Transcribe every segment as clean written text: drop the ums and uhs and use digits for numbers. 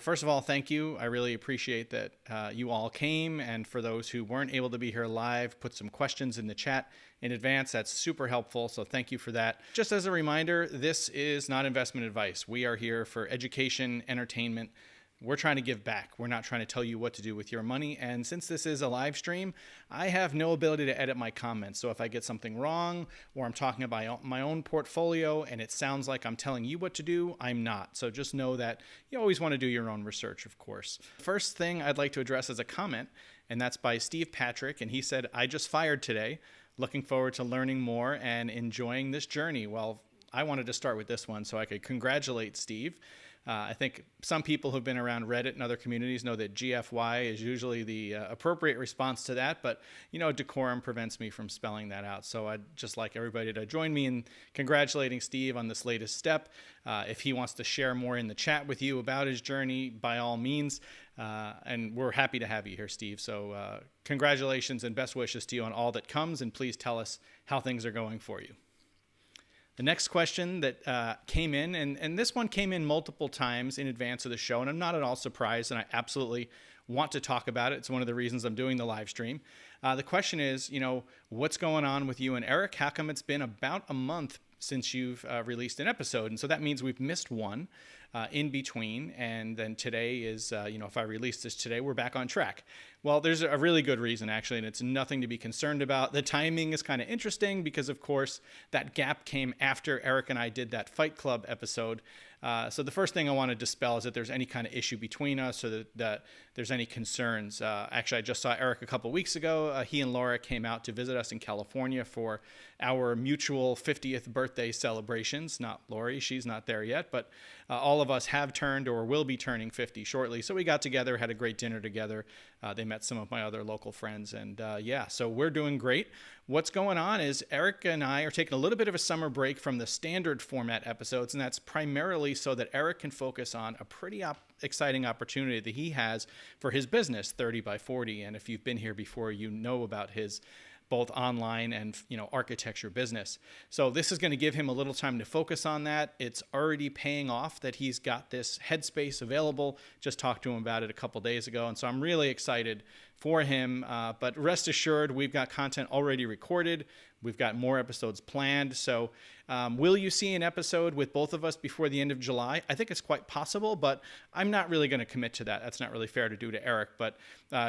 First of all, thank you. I really appreciate that you all came. And for those who weren't able to be here live, put some questions in the chat in advance. That's super helpful. So thank you for that. Just as a reminder, this is not investment advice. We are here for education, entertainment. We're trying to give back. We're not trying to tell you what to do with your money. And since this is a live stream, I have no ability to edit my comments. So if I get something wrong or I'm talking about my own portfolio and it sounds like I'm telling you what to do, I'm not. So just know that you always want to do your own research, of course. First thing I'd like to address is a comment, and that's by Steve Patrick. And he said, "I just fired today. Looking forward to learning more and enjoying this journey." Well, I wanted to start with this one so I could congratulate Steve. I think some people who've been around Reddit and other communities know that GFY is usually the appropriate response to that, but decorum prevents me from spelling that out. So I'd just like everybody to join me in congratulating Steve on this latest step. If he wants to share more in the chat with you about his journey, by all means, and we're happy to have you here, Steve. So congratulations and best wishes to you on all that comes, and please tell us how things are going for you. The next question that came in, and this one came in multiple times in advance of the show, and I'm not at all surprised, and I absolutely want to talk about it. It's one of the reasons I'm doing the live stream. The question is, what's going on with you and Eric? How come it's been about a month since you've released an episode? And so that means we've missed one in between, and then today is, if I release this today, we're back on track. Well, there's a really good reason, actually, and it's nothing to be concerned about. The timing is kind of interesting because, of course, that gap came after Eric and I did that Fight Club episode. So the first thing I want to dispel is that there's any kind of issue between us or that there's any concerns. Actually, I just saw Eric a couple weeks ago. He and Laura came out to visit us in California for our mutual 50th birthday celebrations. Not Lori, she's not there yet, but all of us have turned or will be turning 50 shortly. So we got together, had a great dinner together. They met some of my other local friends, and so we're doing great. What's going on is Eric and I are taking a little bit of a summer break from the standard format episodes, and that's primarily so that Eric can focus on a pretty exciting opportunity that he has for his business, 30 by 40. And if you've been here before, you know about his both online and architecture business. So this is going to give him a little time to focus on that. It's already paying off that he's got this headspace available. Just talked to him about it a couple days ago, and so I'm really excited for him. But rest assured, we've got content already recorded. We've got more episodes planned. So will you see an episode with both of us before the end of July? I think it's quite possible, but I'm not really going to commit to that. That's not really fair to do to Eric. But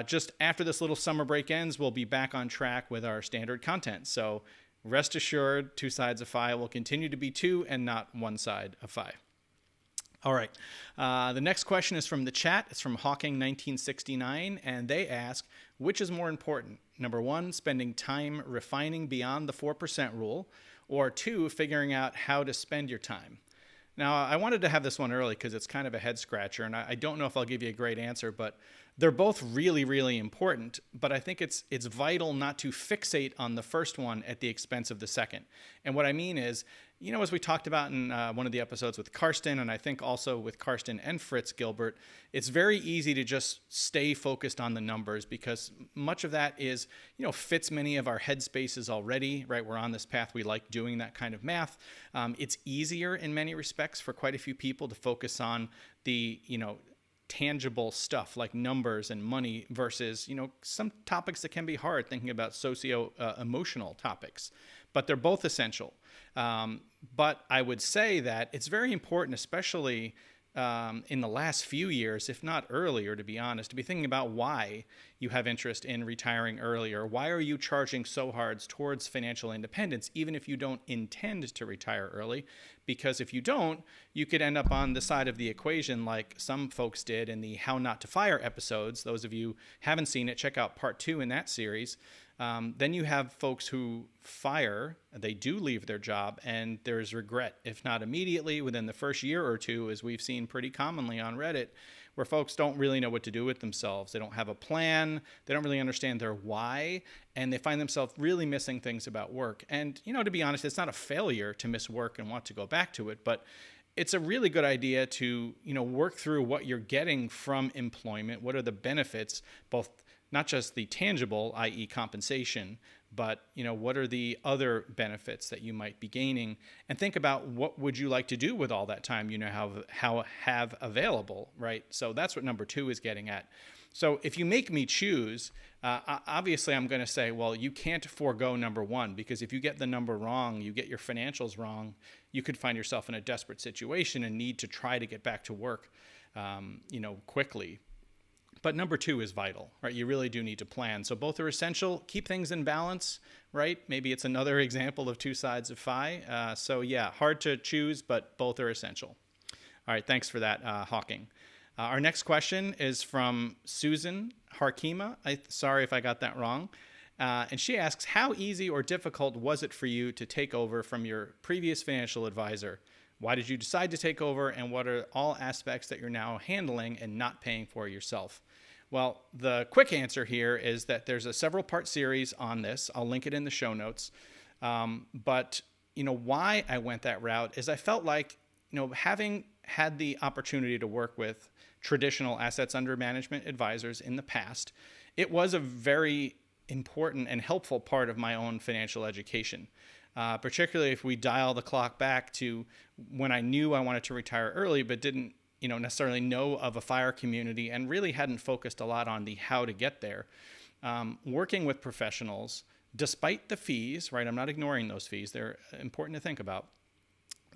just after this little summer break ends, we'll be back on track with our standard content. So rest assured, two sides of phi will continue to be two and not one side of phi. All right. The next question is from the chat. It's from Hawking1969, and they ask, which is more important? Number one, spending time refining beyond the 4% rule, or two, figuring out how to spend your time. Now, I wanted to have this one early because it's kind of a head scratcher, and I don't know if I'll give you a great answer, but they're both really, really important. But I think it's vital not to fixate on the first one at the expense of the second. And what I mean is, as we talked about in one of the episodes with Karsten, and I think also with Karsten and Fritz Gilbert, it's very easy to just stay focused on the numbers because much of that is, fits many of our headspaces already, right? We're on this path. We like doing that kind of math. It's easier in many respects for quite a few people to focus on the, tangible stuff like numbers and money versus, some topics that can be hard, thinking about socio-emotional topics. But they're both essential. But I would say that it's very important, especially in the last few years, if not earlier, to be honest, to be thinking about why you have interest in retiring earlier. Why are you charging so hard towards financial independence, even if you don't intend to retire early? Because if you don't, you could end up on the side of the equation like some folks did in the How Not to Fire episodes. Those of you haven't seen it, check out part 2 in that series. Then you have folks who fire, they do leave their job, and there's regret, if not immediately, within the first year or two, as we've seen pretty commonly on Reddit, where folks don't really know what to do with themselves. They don't have a plan, they don't really understand their why, and they find themselves really missing things about work. And, to be honest, it's not a failure to miss work and want to go back to it, but it's a really good idea to, work through what you're getting from employment. What are the benefits, both not just the tangible, i.e. compensation, but what are the other benefits that you might be gaining? And think about what would you like to do with all that time have available, right? So that's what number 2 is getting at. So if you make me choose, obviously I'm going to say, well, you can't forego number 1, because if you get the number wrong, you get your financials wrong, you could find yourself in a desperate situation and need to try to get back to work, quickly. But number 2 is vital, right? You really do need to plan. So both are essential. Keep things in balance, right? Maybe it's another example of 2 sides of phi. So yeah, hard to choose, but both are essential. All right, thanks for that, Hawking. Our next question is from Susan Harkima. Sorry if I got that wrong. And she asks, how easy or difficult was it for you to take over from your previous financial advisor? Why did you decide to take over, and what are all aspects that you're now handling and not paying for yourself? Well, the quick answer here is that there's a several-part series on this. I'll link it in the show notes. But why I went that route is I felt like, having had the opportunity to work with traditional assets under management advisors in the past, it was a very important and helpful part of my own financial education. Particularly if we dial the clock back to when I knew I wanted to retire early, but didn't necessarily know of a FIRE community and really hadn't focused a lot on the how to get there. Working with professionals, despite the fees, right? I'm not ignoring those fees. They're important to think about.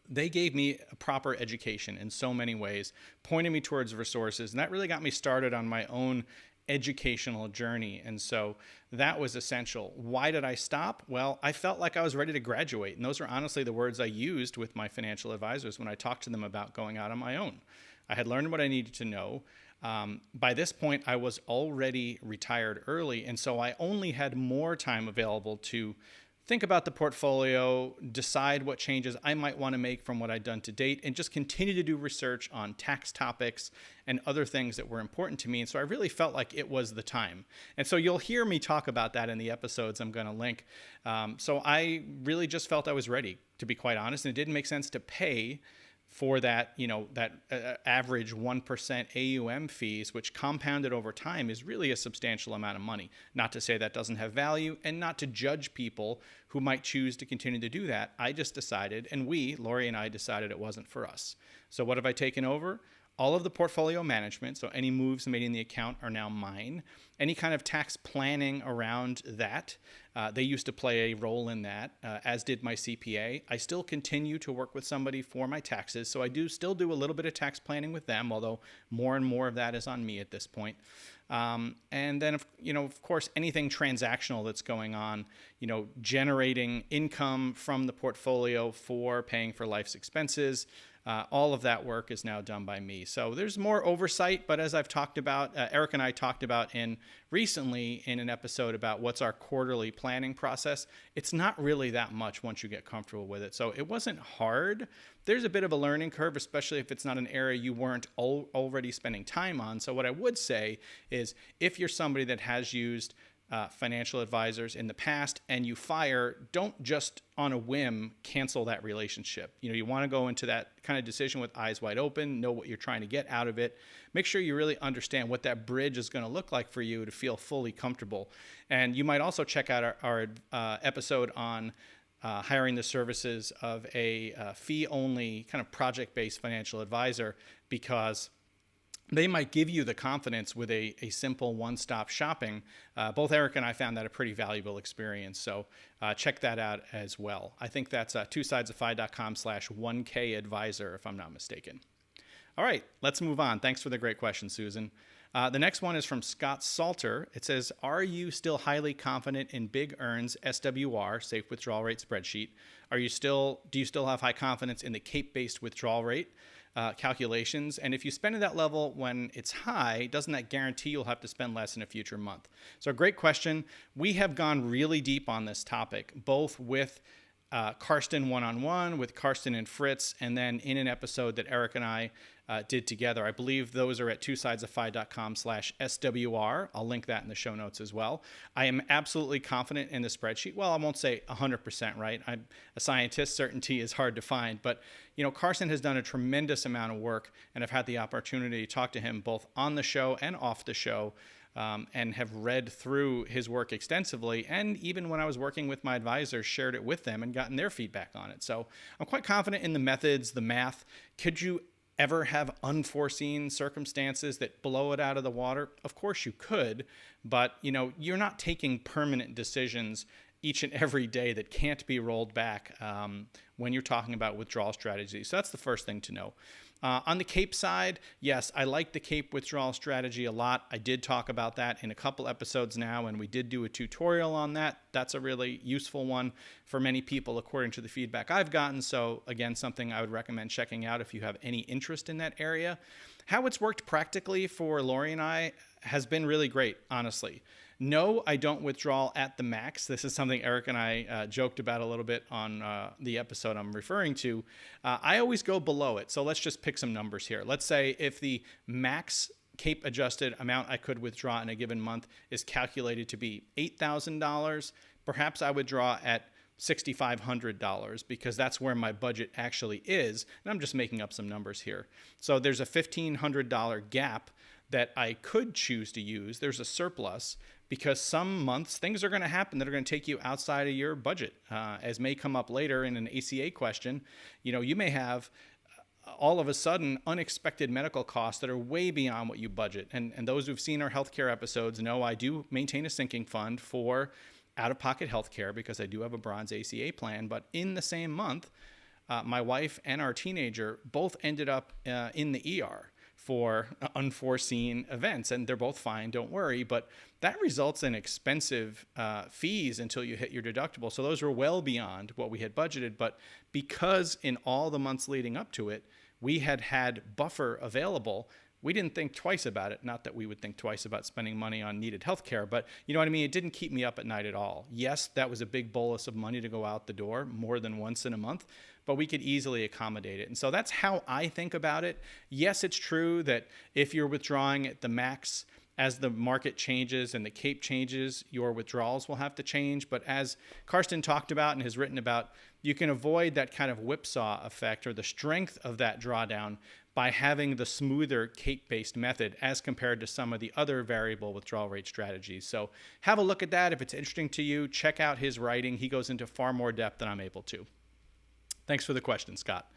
They gave me a proper education in so many ways, pointing me towards resources, and that really got me started on my own educational journey. And so that was essential. Why did I stop? Well, I felt like I was ready to graduate. And those are honestly the words I used with my financial advisors when I talked to them about going out on my own. I had learned what I needed to know. By this point, I was already retired early. And so I only had more time available to think about the portfolio, decide what changes I might want to make from what I'd done to date, and just continue to do research on tax topics and other things that were important to me. And so I really felt like it was the time. And so you'll hear me talk about that in the episodes I'm going to link. So I really just felt I was ready, to be quite honest. And it didn't make sense to pay for that, average 1% AUM fees, which compounded over time is really a substantial amount of money. Not to say that doesn't have value, and not to judge people who might choose to continue to do that. I just decided, and Lori and I decided it wasn't for us. So what have I taken over? All of the portfolio management, so any moves made in the account are now mine. Any kind of tax planning around that, they used to play a role in that, as did my CPA. I still continue to work with somebody for my taxes, so I still do a little bit of tax planning with them, although more and more of that is on me at this point. And then, of course, anything transactional that's going on, generating income from the portfolio for paying for life's expenses, all of that work is now done by me. So there's more oversight, but as I've talked about, Eric and I talked about recently in an episode about what's our quarterly planning process, it's not really that much once you get comfortable with it. So it wasn't hard. There's a bit of a learning curve, especially if it's not an area you weren't already spending time on. So what I would say is if you're somebody that has used financial advisors in the past and you FIRE, don't just on a whim cancel that relationship. You want to go into that kind of decision with eyes wide open, know what you're trying to get out of it. Make sure you really understand what that bridge is going to look like for you to feel fully comfortable. And you might also check out our episode on hiring the services of a fee-only kind of project-based financial advisor, because they might give you the confidence with a simple one-stop shopping. Both Eric and I found that a pretty valuable experience. So check that out as well. I think that's twosidesoffi.com/1kadvisor, if I'm not mistaken. All right, let's move on. Thanks for the great question, Susan. The next one is from Scott Salter. It says, are you still highly confident in Big Earn's SWR, safe withdrawal rate spreadsheet? Do you still have high confidence in the CAPE-based withdrawal rate calculations? And if you spend at that level when it's high, doesn't that guarantee you'll have to spend less in a future month? So great question. We have gone really deep on this topic, both with Karsten one-on-one, with Karsten and Fritz, and then in an episode that Eric and I did together. I believe those are at twosidesoffi.com/SWR. I'll link that in the show notes as well. I am absolutely confident in the spreadsheet. Well, I won't say 100%, right? I'm a scientist. Certainty is hard to find. But, Karsten has done a tremendous amount of work, and I've had the opportunity to talk to him both on the show and off the show and have read through his work extensively. And even when I was working with my advisors, shared it with them and gotten their feedback on it. So I'm quite confident in the methods, the math. Could you ever have unforeseen circumstances that blow it out of the water? Of course you could, but you're not taking permanent decisions each and every day that can't be rolled back when you're talking about withdrawal strategies. So that's the first thing to know. On the CAPE side, yes, I like the CAPE withdrawal strategy a lot. I did talk about that in a couple episodes now, and we did do a tutorial on that. That's a really useful one for many people, according to the feedback I've gotten. So again, something I would recommend checking out if you have any interest in that area. How it's worked practically for Lori and I has been really great, honestly. No, I don't withdraw at the max. This is something Eric and I joked about a little bit on the episode I'm referring to. I always go below it. So let's just pick some numbers here. Let's say if the max CAPE adjusted amount I could withdraw in a given month is calculated to be $8,000, perhaps I would draw at $6,500 because that's where my budget actually is. And I'm just making up some numbers here. So there's a $1,500 gap that I could choose to use. There's a surplus because some months things are going to happen that are going to take you outside of your budget, as may come up later in an ACA question. You may have all of a sudden unexpected medical costs that are way beyond what you budget. And those who've seen our healthcare episodes know I do maintain a sinking fund for out-of-pocket healthcare because I do have a bronze ACA plan. But in the same month, my wife and our teenager both ended up in the ER for unforeseen events, and they're both fine, don't worry, but that results in expensive fees until you hit your deductible. So those were well beyond what we had budgeted, but because in all the months leading up to it, we had buffer available, we didn't think twice about it. Not that we would think twice about spending money on needed healthcare, but you know what I mean? It didn't keep me up at night at all. Yes, that was a big bolus of money to go out the door more than once in a month, but we could easily accommodate it. And so that's how I think about it. Yes, it's true that if you're withdrawing at the max, as the market changes and the CAPE changes, your withdrawals will have to change. But as Karsten talked about and has written about, you can avoid that kind of whipsaw effect or the strength of that drawdown by having the smoother CAPE-based method as compared to some of the other variable withdrawal rate strategies. So have a look at that. If it's interesting to you, check out his writing. He goes into far more depth than I'm able to. Thanks for the question, Scott.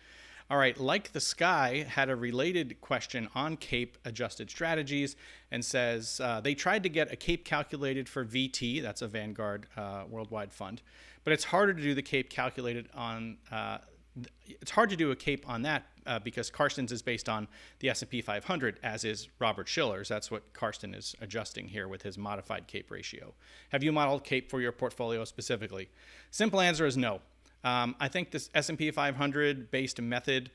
All right, Like the Sky had a related question on CAPE adjusted strategies and says they tried to get a CAPE calculated for VT, that's a Vanguard worldwide fund, but it's harder to do the CAPE calculated on it's hard to do a CAPE on that because Karsten's is based on the S&P 500, as is Robert Schiller's. That's what Karsten is adjusting here with his modified CAPE ratio. Have you modeled CAPE for your portfolio specifically? Simple answer is no. I think this S&P 500 based method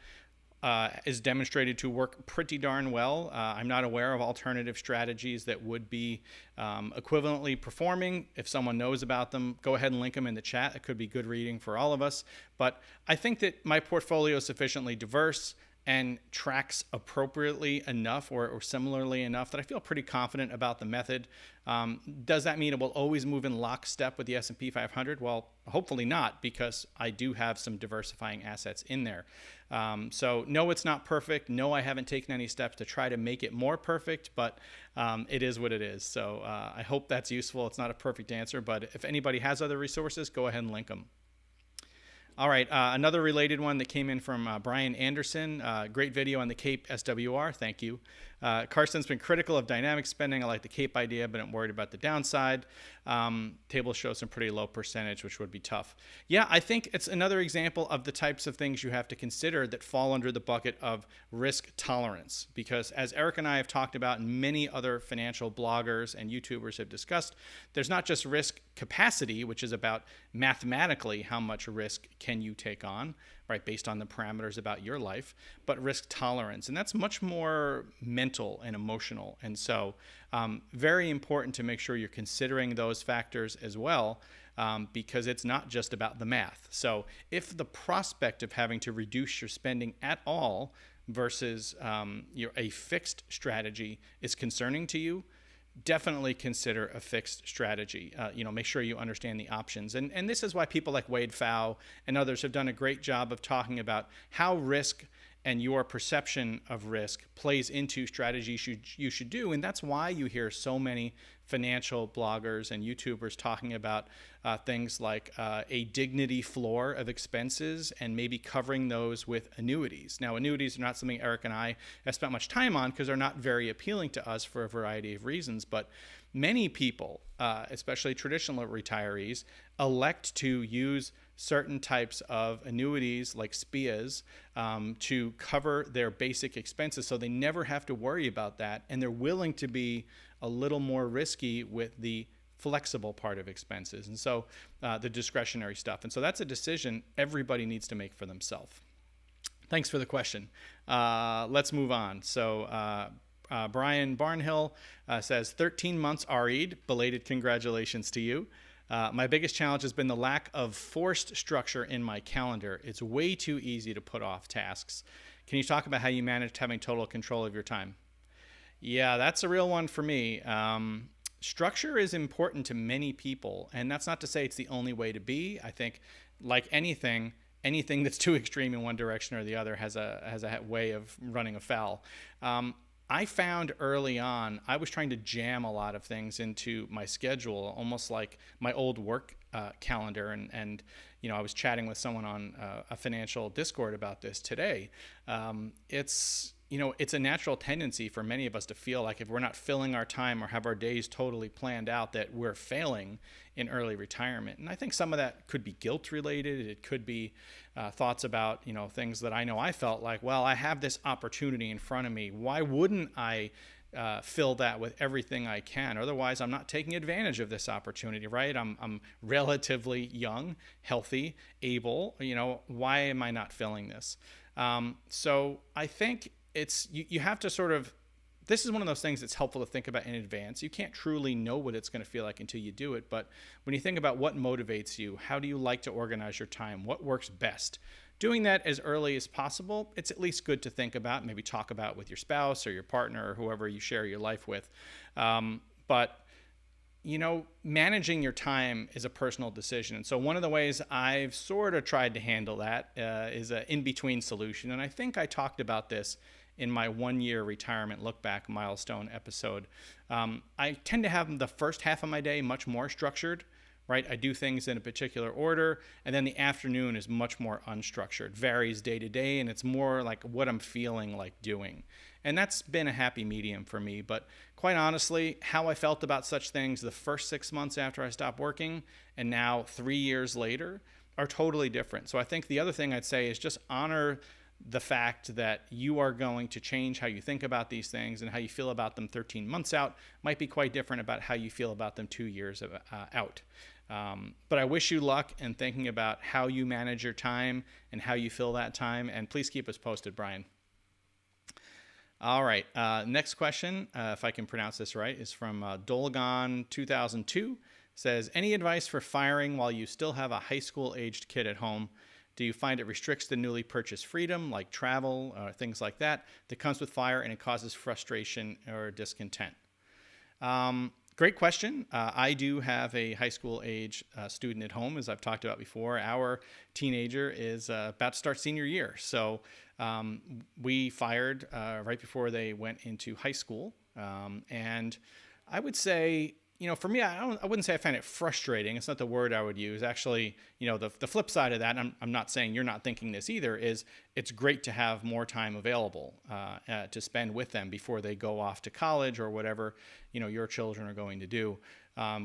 is demonstrated to work pretty darn well. I'm not aware of alternative strategies that would be equivalently performing. If someone knows about them, go ahead and link them in the chat. It could be good reading for all of us. But I think that my portfolio is sufficiently diverse and tracks appropriately enough or similarly enough that I feel pretty confident about the method. Does that mean it will always move in lockstep with the S&P 500? Well, hopefully not, because I do have some diversifying assets in there. So no, it's not perfect. No, I haven't taken any steps to try to make it more perfect, but it is what it is. So I hope that's useful. It's not a perfect answer, but if anybody has other resources, go ahead and link them. All right, another related one that came in from Brian Anderson. Great video on the CAPE SWR. Thank you. Karsten's been critical of dynamic spending. I like the CAPE idea, but I'm worried about the downside. Table shows some pretty low percentage, which would be tough. Yeah, I think it's another example of the types of things you have to consider that fall under the bucket of risk tolerance. Because as Eric and I have talked about, and many other financial bloggers and YouTubers have discussed, there's not just risk capacity, which is about mathematically how much risk can you take on, right, based on the parameters about your life, but risk tolerance. And that's much more mental and emotional. And so very important to make sure you're considering those factors as well, because it's not just about the math. So if the prospect of having to reduce your spending at all versus a fixed strategy is concerning to you, definitely consider a fixed strategy. Make sure you understand the options. And this is why people like Wade Pfau and others have done a great job of talking about how risk and your perception of risk plays into strategies you should do. And that's why you hear so many financial bloggers and YouTubers talking about things like a dignity floor of expenses and maybe covering those with annuities. Now, annuities are not something Eric and I have spent much time on because they're not very appealing to us for a variety of reasons. But many people, especially traditional retirees, elect to use certain types of annuities like SPIAs to cover their basic expenses, so they never have to worry about that, and they're willing to be a little more risky with the flexible part of expenses, and so the discretionary stuff. And so that's a decision everybody needs to make for themselves. Thanks for the question. Let's move on. So Brian Barnhill says, 13 months RE'd, belated congratulations to you. My biggest challenge has been the lack of forced structure in my calendar. It's way too easy to put off tasks. Can you talk about how you managed having total control of your time? Yeah, that's a real one for me. Structure is important to many people, and that's not to say it's the only way to be. I think, like anything that's too extreme in one direction or the other has a way of running afoul. I found early on I was trying to jam a lot of things into my schedule, almost like my old work calendar. And I was chatting with someone on a financial Discord about this today. It's a natural tendency for many of us to feel like if we're not filling our time or have our days totally planned out, that we're failing in early retirement. And I think some of that could be guilt related. It could be thoughts about, things that I know I felt like, well, I have this opportunity in front of me. Why wouldn't I fill that with everything I can? Otherwise, I'm not taking advantage of this opportunity, right? I'm relatively young, healthy, able, why am I not filling this? So I think you have to sort of, this is one of those things that's helpful to think about in advance. You can't truly know what it's going to feel like until you do it. But when you think about what motivates you, how do you like to organize your time? What works best? Doing that as early as possible, it's at least good to think about, maybe talk about with your spouse or your partner or whoever you share your life with. But managing your time is a personal decision. And so one of the ways I've sort of tried to handle that is an in-between solution. And I think I talked about this in my 1-year retirement look back milestone episode. I tend to have the first half of my day much more structured, right? I do things in a particular order, and then the afternoon is much more unstructured, varies day to day, and it's more like what I'm feeling like doing. And that's been a happy medium for me. But quite honestly, how I felt about such things the first 6 months after I stopped working and now 3 years later are totally different. So I think the other thing I'd say is just honor the fact that you are going to change how you think about these things, and how you feel about them 13 months out might be quite different about how you feel about them 2 years out. But I wish you luck in thinking about how you manage your time and how you fill that time. And please keep us posted, Brian. All right. Next question, if I can pronounce this right, is from Dolgon 2002. Says, any advice for firing while you still have a high school aged kid at home? Do you find it restricts the newly purchased freedom, like travel or things like that comes with fire, and it causes frustration or discontent? Great question. I do have a high school age student at home, as I've talked about before. Our teenager is about to start senior year. So we fired right before they went into high school. And I would say, for me, I wouldn't say I find it frustrating. It's not the word I would use. Actually, the flip side of that, and I'm not saying you're not thinking this either, is it's great to have more time available to spend with them before they go off to college or whatever, your children are going to do.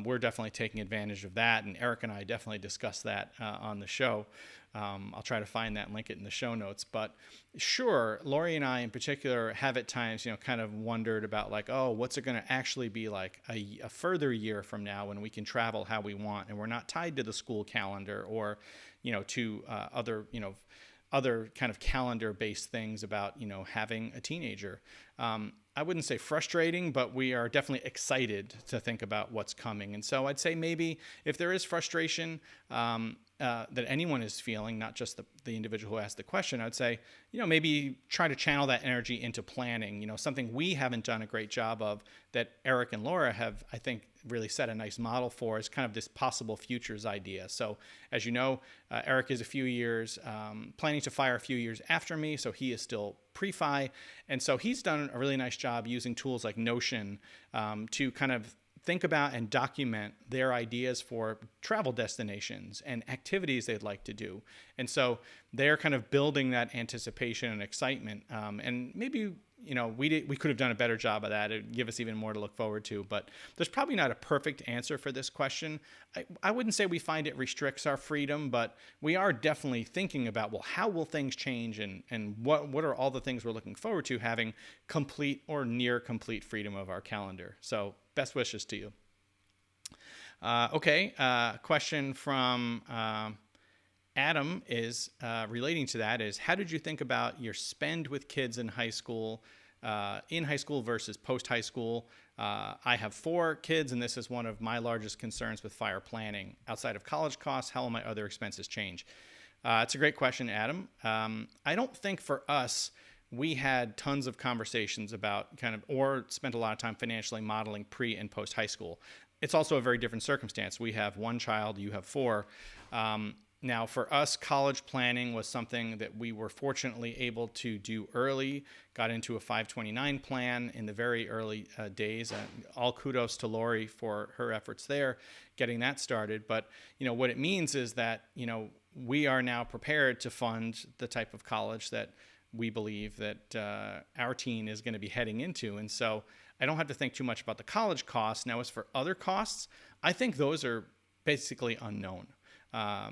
We're definitely taking advantage of that, and Eric and I definitely discussed that on the show. I'll try to find that and link it in the show notes. But sure, Lori and I in particular have at times, kind of wondered about like, oh, what's it going to actually be like a further year from now when we can travel how we want and we're not tied to the school calendar or, to other kind of calendar-based things about, having a teenager. I wouldn't say frustrating, but we are definitely excited to think about what's coming. And so I'd say maybe if there is frustration that anyone is feeling, not just the individual who asked the question, I'd say, maybe try to channel that energy into planning, something we haven't done a great job of that Eric and Laura have, I think, really set a nice model for is kind of this possible futures idea. So as you know, Eric is a few years, planning to fire a few years after me. So he is still pre-fi. And so he's done a really nice job using tools like Notion to kind of think about and document their ideas for travel destinations and activities they'd like to do. And so they're kind of building that anticipation and excitement. And maybe, we could have done a better job of that. It'd give us even more to look forward to. But there's probably not a perfect answer for this question. I wouldn't say we find it restricts our freedom, but we are definitely thinking about, well, how will things change, and what are all the things we're looking forward to having complete or near complete freedom of our calendar. So best wishes to you. Question from Adam is relating to that is, how did you think about your spend with kids in high school versus post-high school? I have 4 kids, and this is one of my largest concerns with fire planning. Outside of college costs, how will my other expenses change? It's a great question, Adam. I don't think for us, we had tons of conversations about or spent a lot of time financially modeling pre and post high school. It's also a very different circumstance. We have 1 child, you have 4. Now, for us, college planning was something that we were fortunately able to do early, got into a 529 plan in the very early days. All kudos to Lori for her efforts there, getting that started. But, what it means is that, we are now prepared to fund the type of college that we believe that our teen is going to be heading into. And so I don't have to think too much about the college costs. Now, as for other costs, I think those are basically unknown.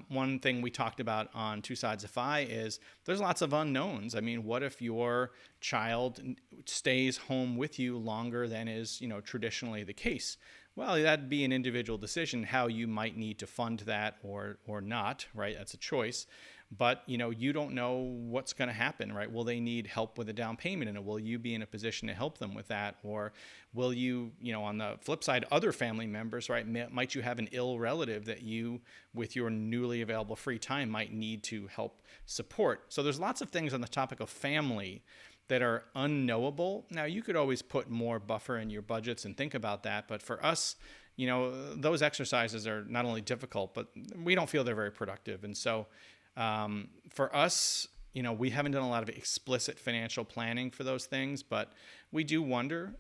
One thing we talked about on Two Sides of Fi is there's lots of unknowns. I mean, what if your child stays home with you longer than is, traditionally the case? Well, that'd be an individual decision how you might need to fund that or not, right? That's a choice. But, you don't know what's going to happen, right? Will they need help with a down payment? And will you be in a position to help them with that? Or will you, on the flip side, other family members, right? Might you have an ill relative that you, with your newly available free time, might need to help support? So there's lots of things on the topic of family that are unknowable. Now, you could always put more buffer in your budgets and think about that. But for us, those exercises are not only difficult, but we don't feel they're very productive. And so for us, we haven't done a lot of explicit financial planning for those things, but we do wonder,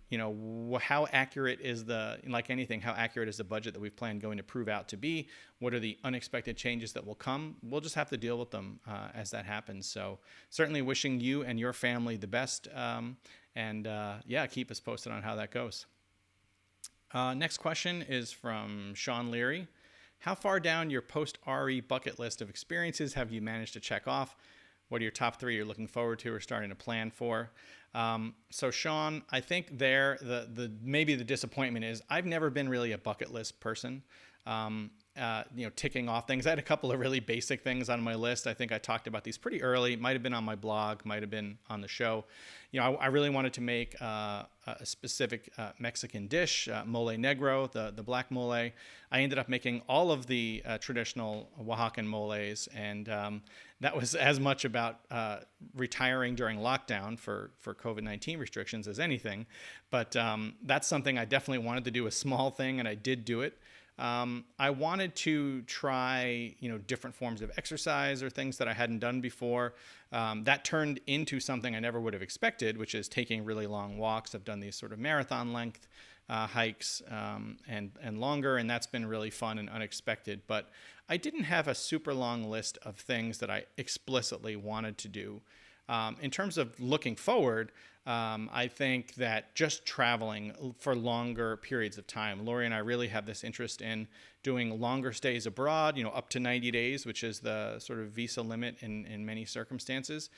how accurate is like anything, how accurate is the budget that we've planned going to prove out to be? What are the unexpected changes that will come? We'll just have to deal with them as that happens. So certainly wishing you and your family the best. Keep us posted on how that goes. Next question is from Sean Leary. How far down your post-RE bucket list of experiences have you managed to check off? What are your top 3 you're looking forward to or starting to plan for? So Sean, I think maybe the disappointment is I've never been really a bucket list person. Ticking off things. I had a couple of really basic things on my list. I think I talked about these pretty early. Might have been on my blog, might have been on the show. I really wanted to make a specific Mexican dish, mole negro, the black mole. I ended up making all of the traditional Oaxacan moles, and that was as much about retiring during lockdown for COVID-19 restrictions as anything. But that's something I definitely wanted to do, a small thing, and I did do it. I wanted to try, different forms of exercise or things that I hadn't done before. That turned into something I never would have expected, which is taking really long walks. I've done these sort of marathon length hikes and longer, and that's been really fun and unexpected. But I didn't have a super long list of things that I explicitly wanted to do. In terms of looking forward, I think that just traveling for longer periods of time, Lori and I really have this interest in doing longer stays abroad, up to 90 days, which is the sort of visa limit in many circumstances,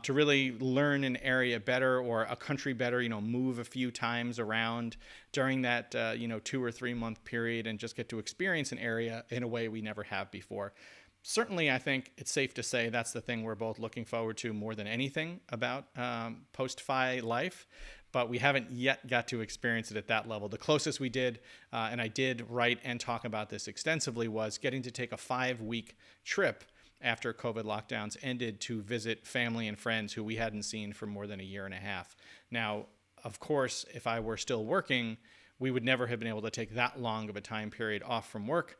to really learn an area better or a country better, move a few times around during that, 2 or 3 month period and just get to experience an area in a way we never have before. Certainly, I think it's safe to say that's the thing we're both looking forward to more than anything about post-FI life, but we haven't yet got to experience it at that level. The closest we did, and I did write and talk about this extensively, was getting to take a 5-week trip after COVID lockdowns ended to visit family and friends who we hadn't seen for more than a year and a half. Now, of course, if I were still working, we would never have been able to take that long of a time period off from work.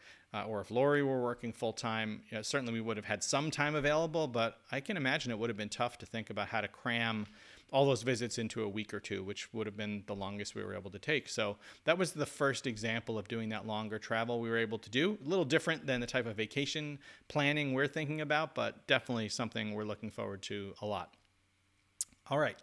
Or if Lori were working full time, certainly we would have had some time available, but I can imagine it would have been tough to think about how to cram all those visits into a week or two, which would have been the longest we were able to take. So that was the first example of doing that longer travel we were able to do. A little different than the type of vacation planning we're thinking about, but definitely something we're looking forward to a lot. All right.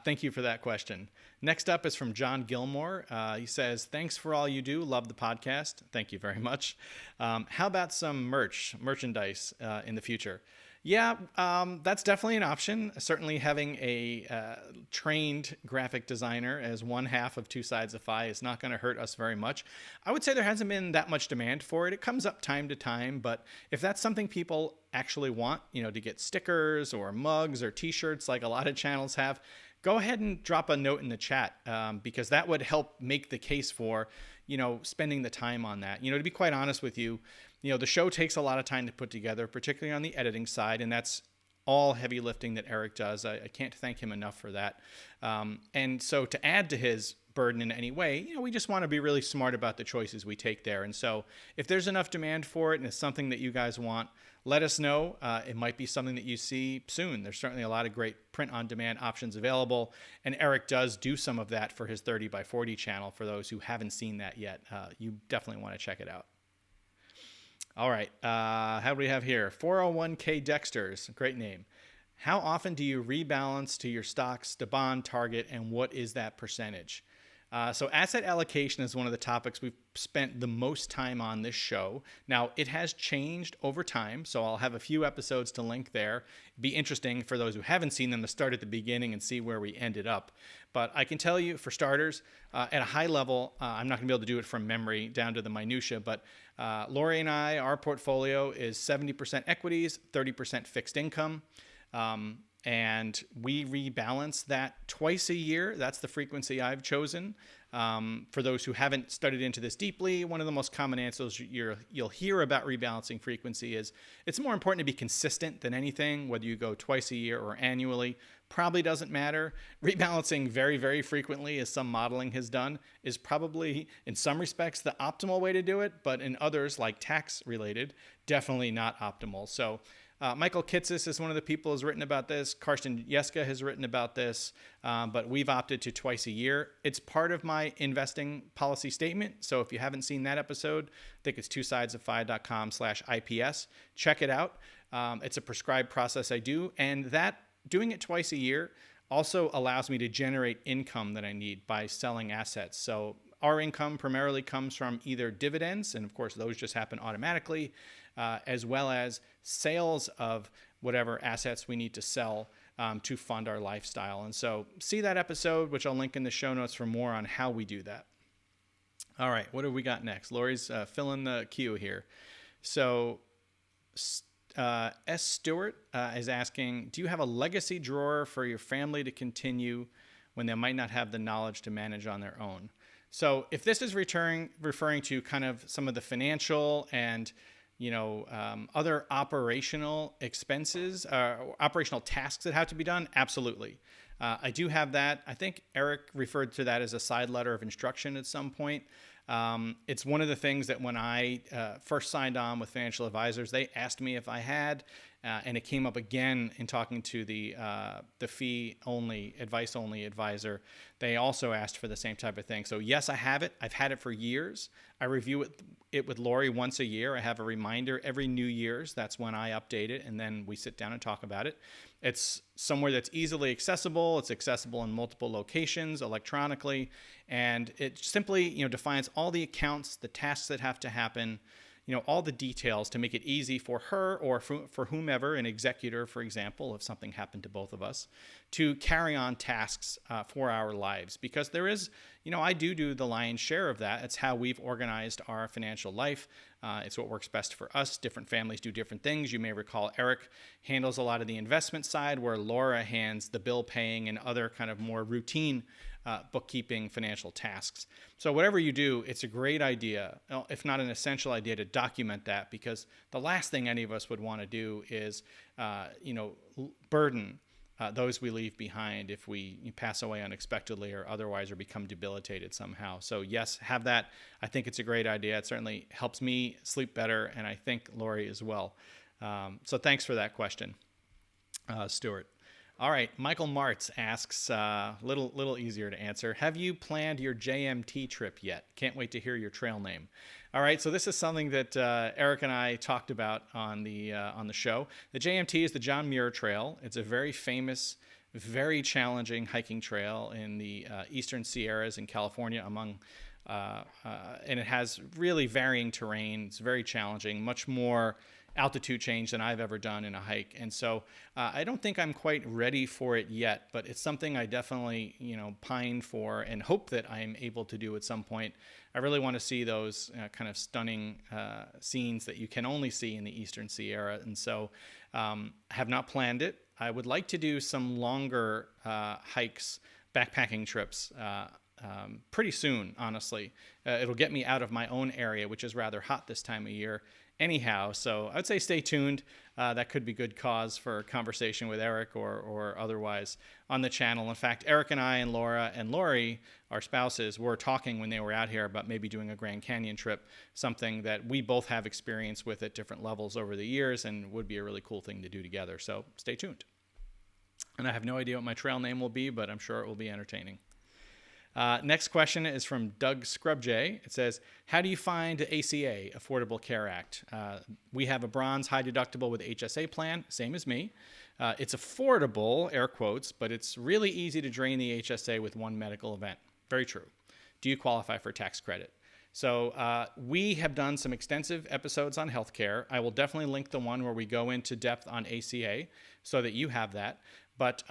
Thank you for that question. Next up is from John Gilmore. He says, thanks for all you do. Love the podcast. Thank you very much. How about some merchandise in the future? Yeah, that's definitely an option. Certainly having a trained graphic designer as one half of Two Sides of Phi is not going to hurt us very much. I would say there hasn't been that much demand for it. It comes up time to time, but if that's something people actually want, to get stickers or mugs or t-shirts like a lot of channels have, go ahead and drop a note in the chat because that would help make the case for, spending the time on that. To be quite honest with you, the show takes a lot of time to put together, particularly on the editing side, and that's all heavy lifting that Eric does. I can't thank him enough for that. And so to add to his burden in any way, we just want to be really smart about the choices we take there. And so if there's enough demand for it and it's something that you guys want, let us know. It might be something that you see soon. There's certainly a lot of great print-on-demand options available, and Eric does do some of that for his 30 by 40 channel. For those who haven't seen that yet, you definitely want to check it out. All right, how do we have here? 401k Dexters, great name. How often do you rebalance to your stocks, to bond target, and what is that percentage? So asset allocation is one of the topics we've spent the most time on this show. Now, it has changed over time, so I'll have a few episodes to link there. It'd be interesting for those who haven't seen them to start at the beginning and see where we ended up. But I can tell you, for starters, at a high level, I'm not going to be able to do it from memory down to the minutia, but Lori and I, our portfolio is 70% equities, 30% fixed income. And we rebalance that twice a year. That's the frequency I've chosen. For those who haven't studied into this deeply, one of the most common answers you'll hear about rebalancing frequency is it's more important to be consistent than anything, whether you go twice a year or annually. Probably doesn't matter. Rebalancing very, very frequently, as some modeling has done, is probably, in some respects, the optimal way to do it, but in others, like tax-related, definitely not optimal. So Michael Kitsis is one of the people who's written about this. Karsten Jeske has written about this, but we've opted to twice a year. It's part of my investing policy statement. So if you haven't seen that episode, I think it's twosidesofphi.com/IPS. Check it out. It's a prescribed process I do. And that doing it twice a year also allows me to generate income that I need by selling assets. So our income primarily comes from either dividends, and of course those just happen automatically, as well as sales of whatever assets we need to sell to fund our lifestyle. And so see that episode, which I'll link in the show notes for more on how we do that. All right, what have we got next? Lori's filling the queue here. So S. Stewart is asking, do you have a legacy drawer for your family to continue when they might not have the knowledge to manage on their own? So if this is referring to kind of some of the financial and other operational expenses, operational tasks that have to be done, absolutely. I do have that. I think Eric referred to that as a side letter of instruction at some point. It's one of the things that when I first signed on with financial advisors, they asked me if I had, and it came up again in talking to the fee-only, advice-only advisor. They also asked for the same type of thing. So yes, I have it. I've had it for years. I review it with Lori once a year. I have a reminder every New Year's. That's when I update it, and then we sit down and talk about it. It's somewhere that's easily accessible. It's accessible in multiple locations electronically, and it simply defines all the accounts, the tasks that have to happen, all the details to make it easy for her or for whomever, an executor, for example, if something happened to both of us, to carry on tasks for our lives. Because there is, I do the lion's share of that. It's how we've organized our financial life. It's what works best for us. Different families do different things. You may recall Eric handles a lot of the investment side, where Laura hands the bill paying and other kind of more routine bookkeeping financial tasks. So whatever you do, it's a great idea, if not an essential idea, to document that, because the last thing any of us would want to do is, burden those we leave behind if we pass away unexpectedly or otherwise or become debilitated somehow. So yes, have that. I think it's a great idea. It certainly helps me sleep better, and I think Lori as well. So thanks for that question, Stuart. All right, Michael Martz asks, little easier to answer. Have you planned your JMT trip yet? Can't wait to hear your trail name. All right, so this is something that Eric and I talked about on the show. The JMT is the John Muir Trail. It's a very famous, very challenging hiking trail in the Eastern Sierras in California, and it has really varying terrain. It's very challenging, much more altitude change than I've ever done in a hike. And so I don't think I'm quite ready for it yet, but it's something I definitely, pine for and hope that I'm able to do at some point. I really want to see those kind of stunning scenes that you can only see in the Eastern Sierra. And so I have not planned it. I would like to do some longer hikes, backpacking trips pretty soon, honestly. It'll get me out of my own area, which is rather hot this time of year anyhow. So I'd say stay tuned. That could be good cause for a conversation with Eric or otherwise on the channel. In fact, Eric and I and Laura and Lori, our spouses, were talking when they were out here about maybe doing a Grand Canyon trip, something that we both have experience with at different levels over the years and would be a really cool thing to do together. So stay tuned. And I have no idea what my trail name will be, but I'm sure it will be entertaining. Next question is from Doug Scrubjay. It says, how do you find the ACA, Affordable Care Act? We have a bronze high deductible with HSA plan, same as me. It's affordable, air quotes, but it's really easy to drain the HSA with one medical event. Very true. Do you qualify for tax credit? So we have done some extensive episodes on healthcare. I will definitely link the one where we go into depth on ACA so that you have that. But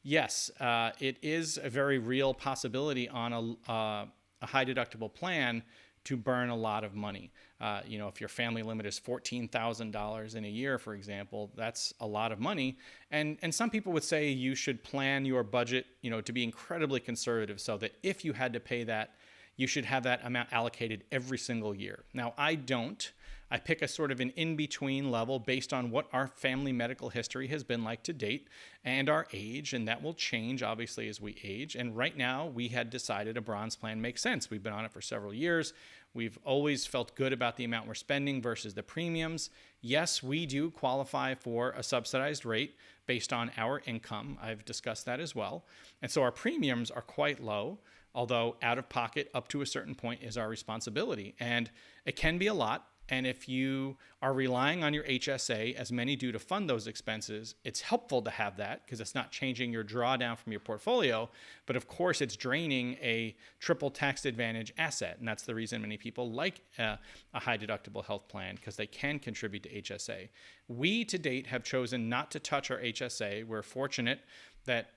yes, it is a very real possibility on a high deductible plan to burn a lot of money. If your family limit is $14,000 in a year, for example, that's a lot of money. And some people would say you should plan your budget, to be incredibly conservative so that if you had to pay that, you should have that amount allocated every single year. Now, I don't. I pick a sort of an in-between level based on what our family medical history has been like to date and our age, and that will change, obviously, as we age. And right now, we had decided a bronze plan makes sense. We've been on it for several years. We've always felt good about the amount we're spending versus the premiums. Yes, we do qualify for a subsidized rate based on our income. I've discussed that as well. And so our premiums are quite low, although out of pocket up to a certain point is our responsibility. And it can be a lot. And if you are relying on your HSA, as many do, to fund those expenses, it's helpful to have that because it's not changing your drawdown from your portfolio. But of course, it's draining a triple tax advantage asset. And that's the reason many people like a high deductible health plan, because they can contribute to HSA. We, to date, have chosen not to touch our HSA. We're fortunate that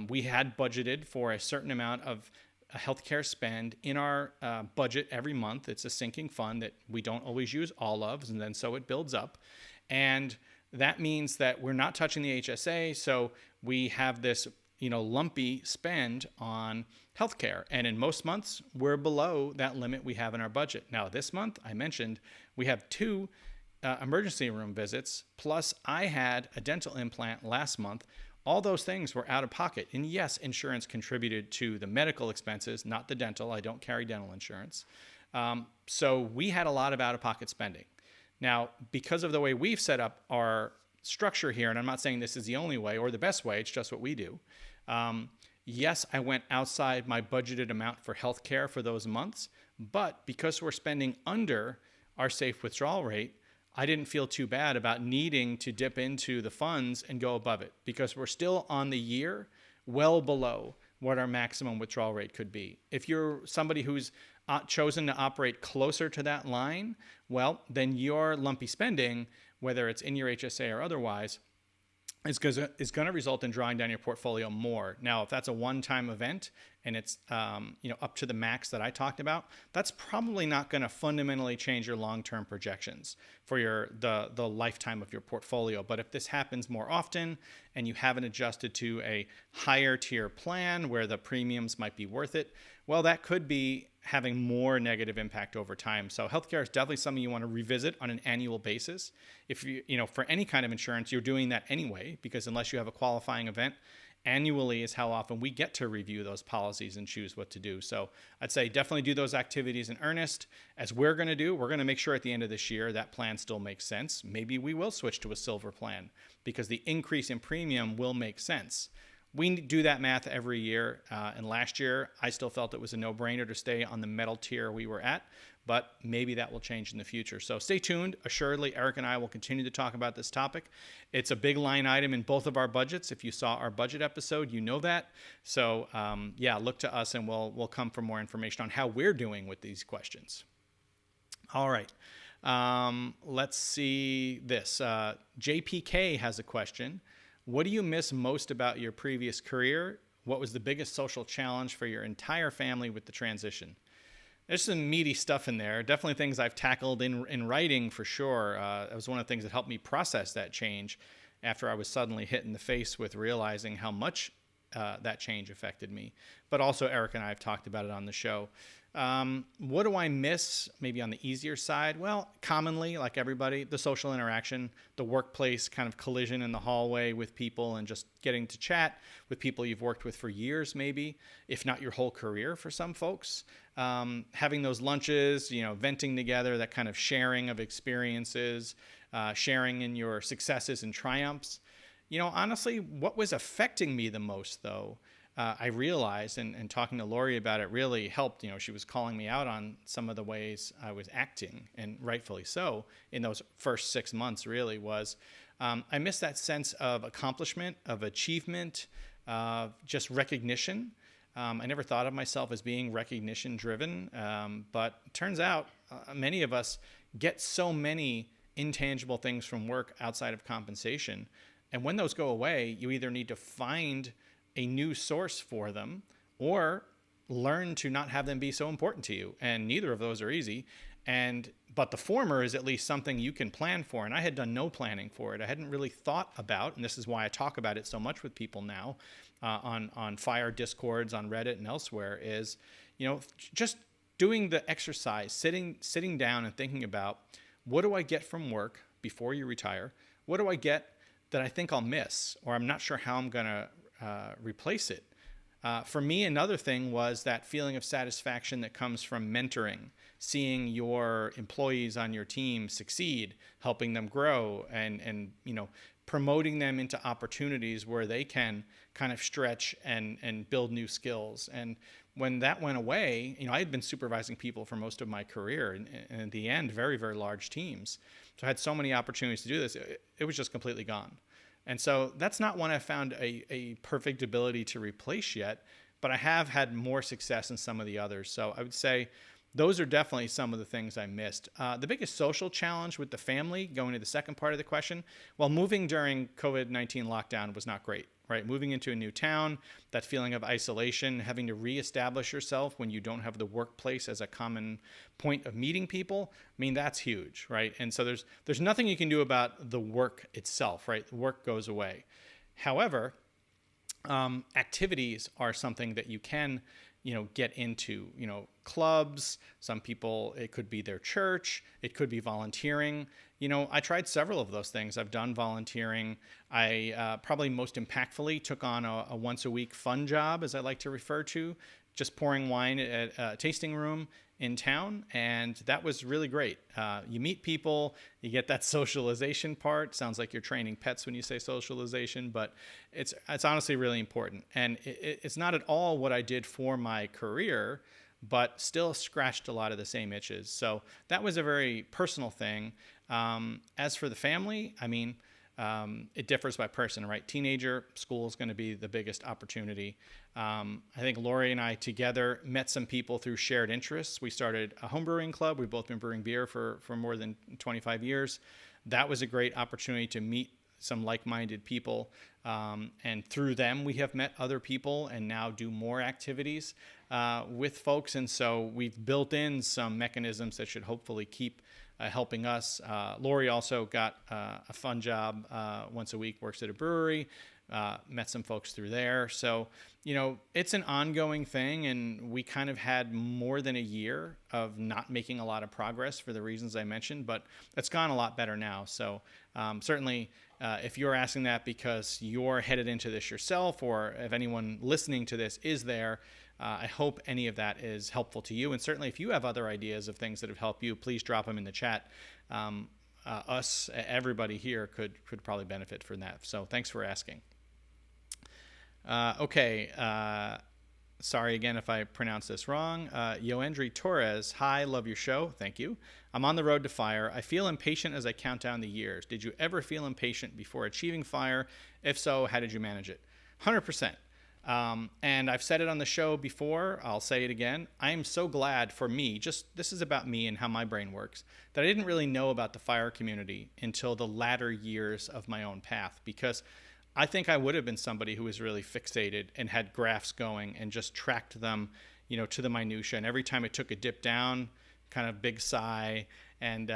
we had budgeted for a certain amount of healthcare spend in our budget every month. It's a sinking fund that we don't always use all of, and then so it builds up. And that means that we're not touching the HSA, so we have this lumpy spend on healthcare. And in most months, we're below that limit we have in our budget. Now, this month, I mentioned, we have 2 emergency room visits, plus I had a dental implant last month. All those things were out of pocket. And yes, insurance contributed to the medical expenses, not the dental. I don't carry dental insurance. So we had a lot of out-of-pocket spending. Now, because of the way we've set up our structure here, and I'm not saying this is the only way or the best way, it's just what we do. Yes, I went outside my budgeted amount for healthcare for those months, but because we're spending under our safe withdrawal rate, I didn't feel too bad about needing to dip into the funds and go above it, because we're still on the year well below what our maximum withdrawal rate could be. If you're somebody who's chosen to operate closer to that line, well, then your lumpy spending, whether it's in your HSA or otherwise, is going to result in drawing down your portfolio more. Now, if that's a one-time event and it's up to the max that I talked about, that's probably not going to fundamentally change your long-term projections for the lifetime of your portfolio. But if this happens more often and you haven't adjusted to a higher tier plan where the premiums might be worth it, well, that could be having more negative impact over time. So healthcare is definitely something you want to revisit on an annual basis. If for any kind of insurance, you're doing that anyway, because unless you have a qualifying event, annually is how often we get to review those policies and choose what to do. So I'd say definitely do those activities in earnest. As we're going to do, we're going to make sure at the end of this year that plan still makes sense. Maybe we will switch to a silver plan because the increase in premium will make sense. We do that math every year. And last year, I still felt it was a no-brainer to stay on the metal tier we were at, but maybe that will change in the future. So stay tuned. Assuredly, Eric and I will continue to talk about this topic. It's a big line item in both of our budgets. If you saw our budget episode, you know that. So look to us and we'll come for more information on how we're doing with these questions. All right. Let's see this. JPK has a question. What do you miss most about your previous career? What was the biggest social challenge for your entire family with the transition? There's some meaty stuff in there. Definitely things I've tackled in writing for sure. It was one of the things that helped me process that change after I was suddenly hit in the face with realizing how much that change affected me. But also Eric and I have talked about it on the show. What do I miss maybe on the easier side? Well, commonly, like everybody, the social interaction, the workplace kind of collision in the hallway with people and just getting to chat with people you've worked with for years, maybe, if not your whole career for some folks. Having those lunches, venting together, that kind of sharing of experiences, sharing in your successes and triumphs. Honestly, what was affecting me the most, though, I realized, and talking to Lori about it really helped. She was calling me out on some of the ways I was acting, and rightfully so, in those first 6 months really was, I missed that sense of accomplishment, of achievement, just recognition. I never thought of myself as being recognition driven, but it turns out many of us get so many intangible things from work outside of compensation. And when those go away, you either need to find a new source for them or learn to not have them be so important to you. And neither of those are easy. But the former is at least something you can plan for. And I had done no planning for it. I hadn't really thought about, and this is why I talk about it so much with people now on Fire Discords, on Reddit and elsewhere, is, just doing the exercise, sitting down and thinking about, what do I get from work before you retire? What do I get that I think I'll miss, or I'm not sure how I'm going to replace it? For me, another thing was that feeling of satisfaction that comes from mentoring, seeing your employees on your team succeed, helping them grow, and promoting them into opportunities where they can kind of stretch and build new skills. And when that went away, I had been supervising people for most of my career, and in the end, very, very large teams. So I had so many opportunities to do this. It was just completely gone. And so that's not one I found a perfect ability to replace yet, but I have had more success in some of the others. So I would say those are definitely some of the things I missed. The biggest social challenge with the family, going to the second part of the question, well, moving during COVID-19 lockdown was not great, right? Moving into a new town, that feeling of isolation, having to reestablish yourself when you don't have the workplace as a common point of meeting people, that's huge, right? And so there's nothing you can do about the work itself, right? The work goes away. However, activities are something that you can get into, clubs. Some people, it could be their church. It could be volunteering. I tried several of those things. I've done volunteering. I probably most impactfully took on a once a week fun job, as I like to refer to, just pouring wine at a tasting room in town. And that was really great. You meet people, you get that socialization part. Sounds like you're training pets when you say socialization, but it's honestly really important. And it's not at all what I did for my career, but still scratched a lot of the same itches. So that was a very personal thing. As for the family, it differs by person, right? Teenager, school is going to be the biggest opportunity. I think Lori and I together met some people through shared interests. We started a homebrewing club. We've both been brewing beer for more than 25 years. That was a great opportunity to meet some like-minded people. And through them, we have met other people and now do more activities with folks. And so we've built in some mechanisms that should hopefully keep helping us. Lori also got a fun job once a week, works at a brewery, met some folks through there. So, it's an ongoing thing, and we kind of had more than a year of not making a lot of progress for the reasons I mentioned, but it's gone a lot better now. So certainly, if you're asking that because you're headed into this yourself, or if anyone listening to this is there, I hope any of that is helpful to you. And certainly if you have other ideas of things that have helped you, please drop them in the chat. Everybody here could probably benefit from that. So thanks for asking. Okay. Sorry again if I pronounce this wrong. Yoendri Torres, hi, love your show. Thank you. I'm on the road to FIRE. I feel impatient as I count down the years. Did you ever feel impatient before achieving FIRE? If so, how did you manage it? 100%. And I've said it on the show before. I'll say it again. I am so glad for me, this is about me and how my brain works, that I didn't really know about the FIRE community until the latter years of my own path, because I think I would have been somebody who was really fixated and had graphs going and just tracked them, to the minutia. And every time it took a dip down, kind of big sigh. And,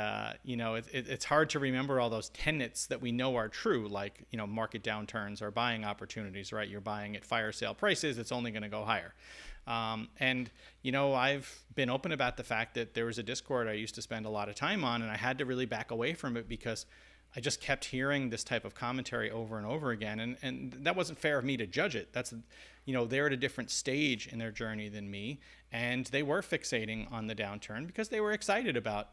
it's hard to remember all those tenets that we know are true, like, market downturns or buying opportunities, right? You're buying at fire sale prices. It's only going to go higher. I've been open about the fact that there was a Discord I used to spend a lot of time on, and I had to really back away from it because I just kept hearing this type of commentary over and over again. And that wasn't fair of me to judge it. That's, they're at a different stage in their journey than me. And they were fixating on the downturn because they were excited about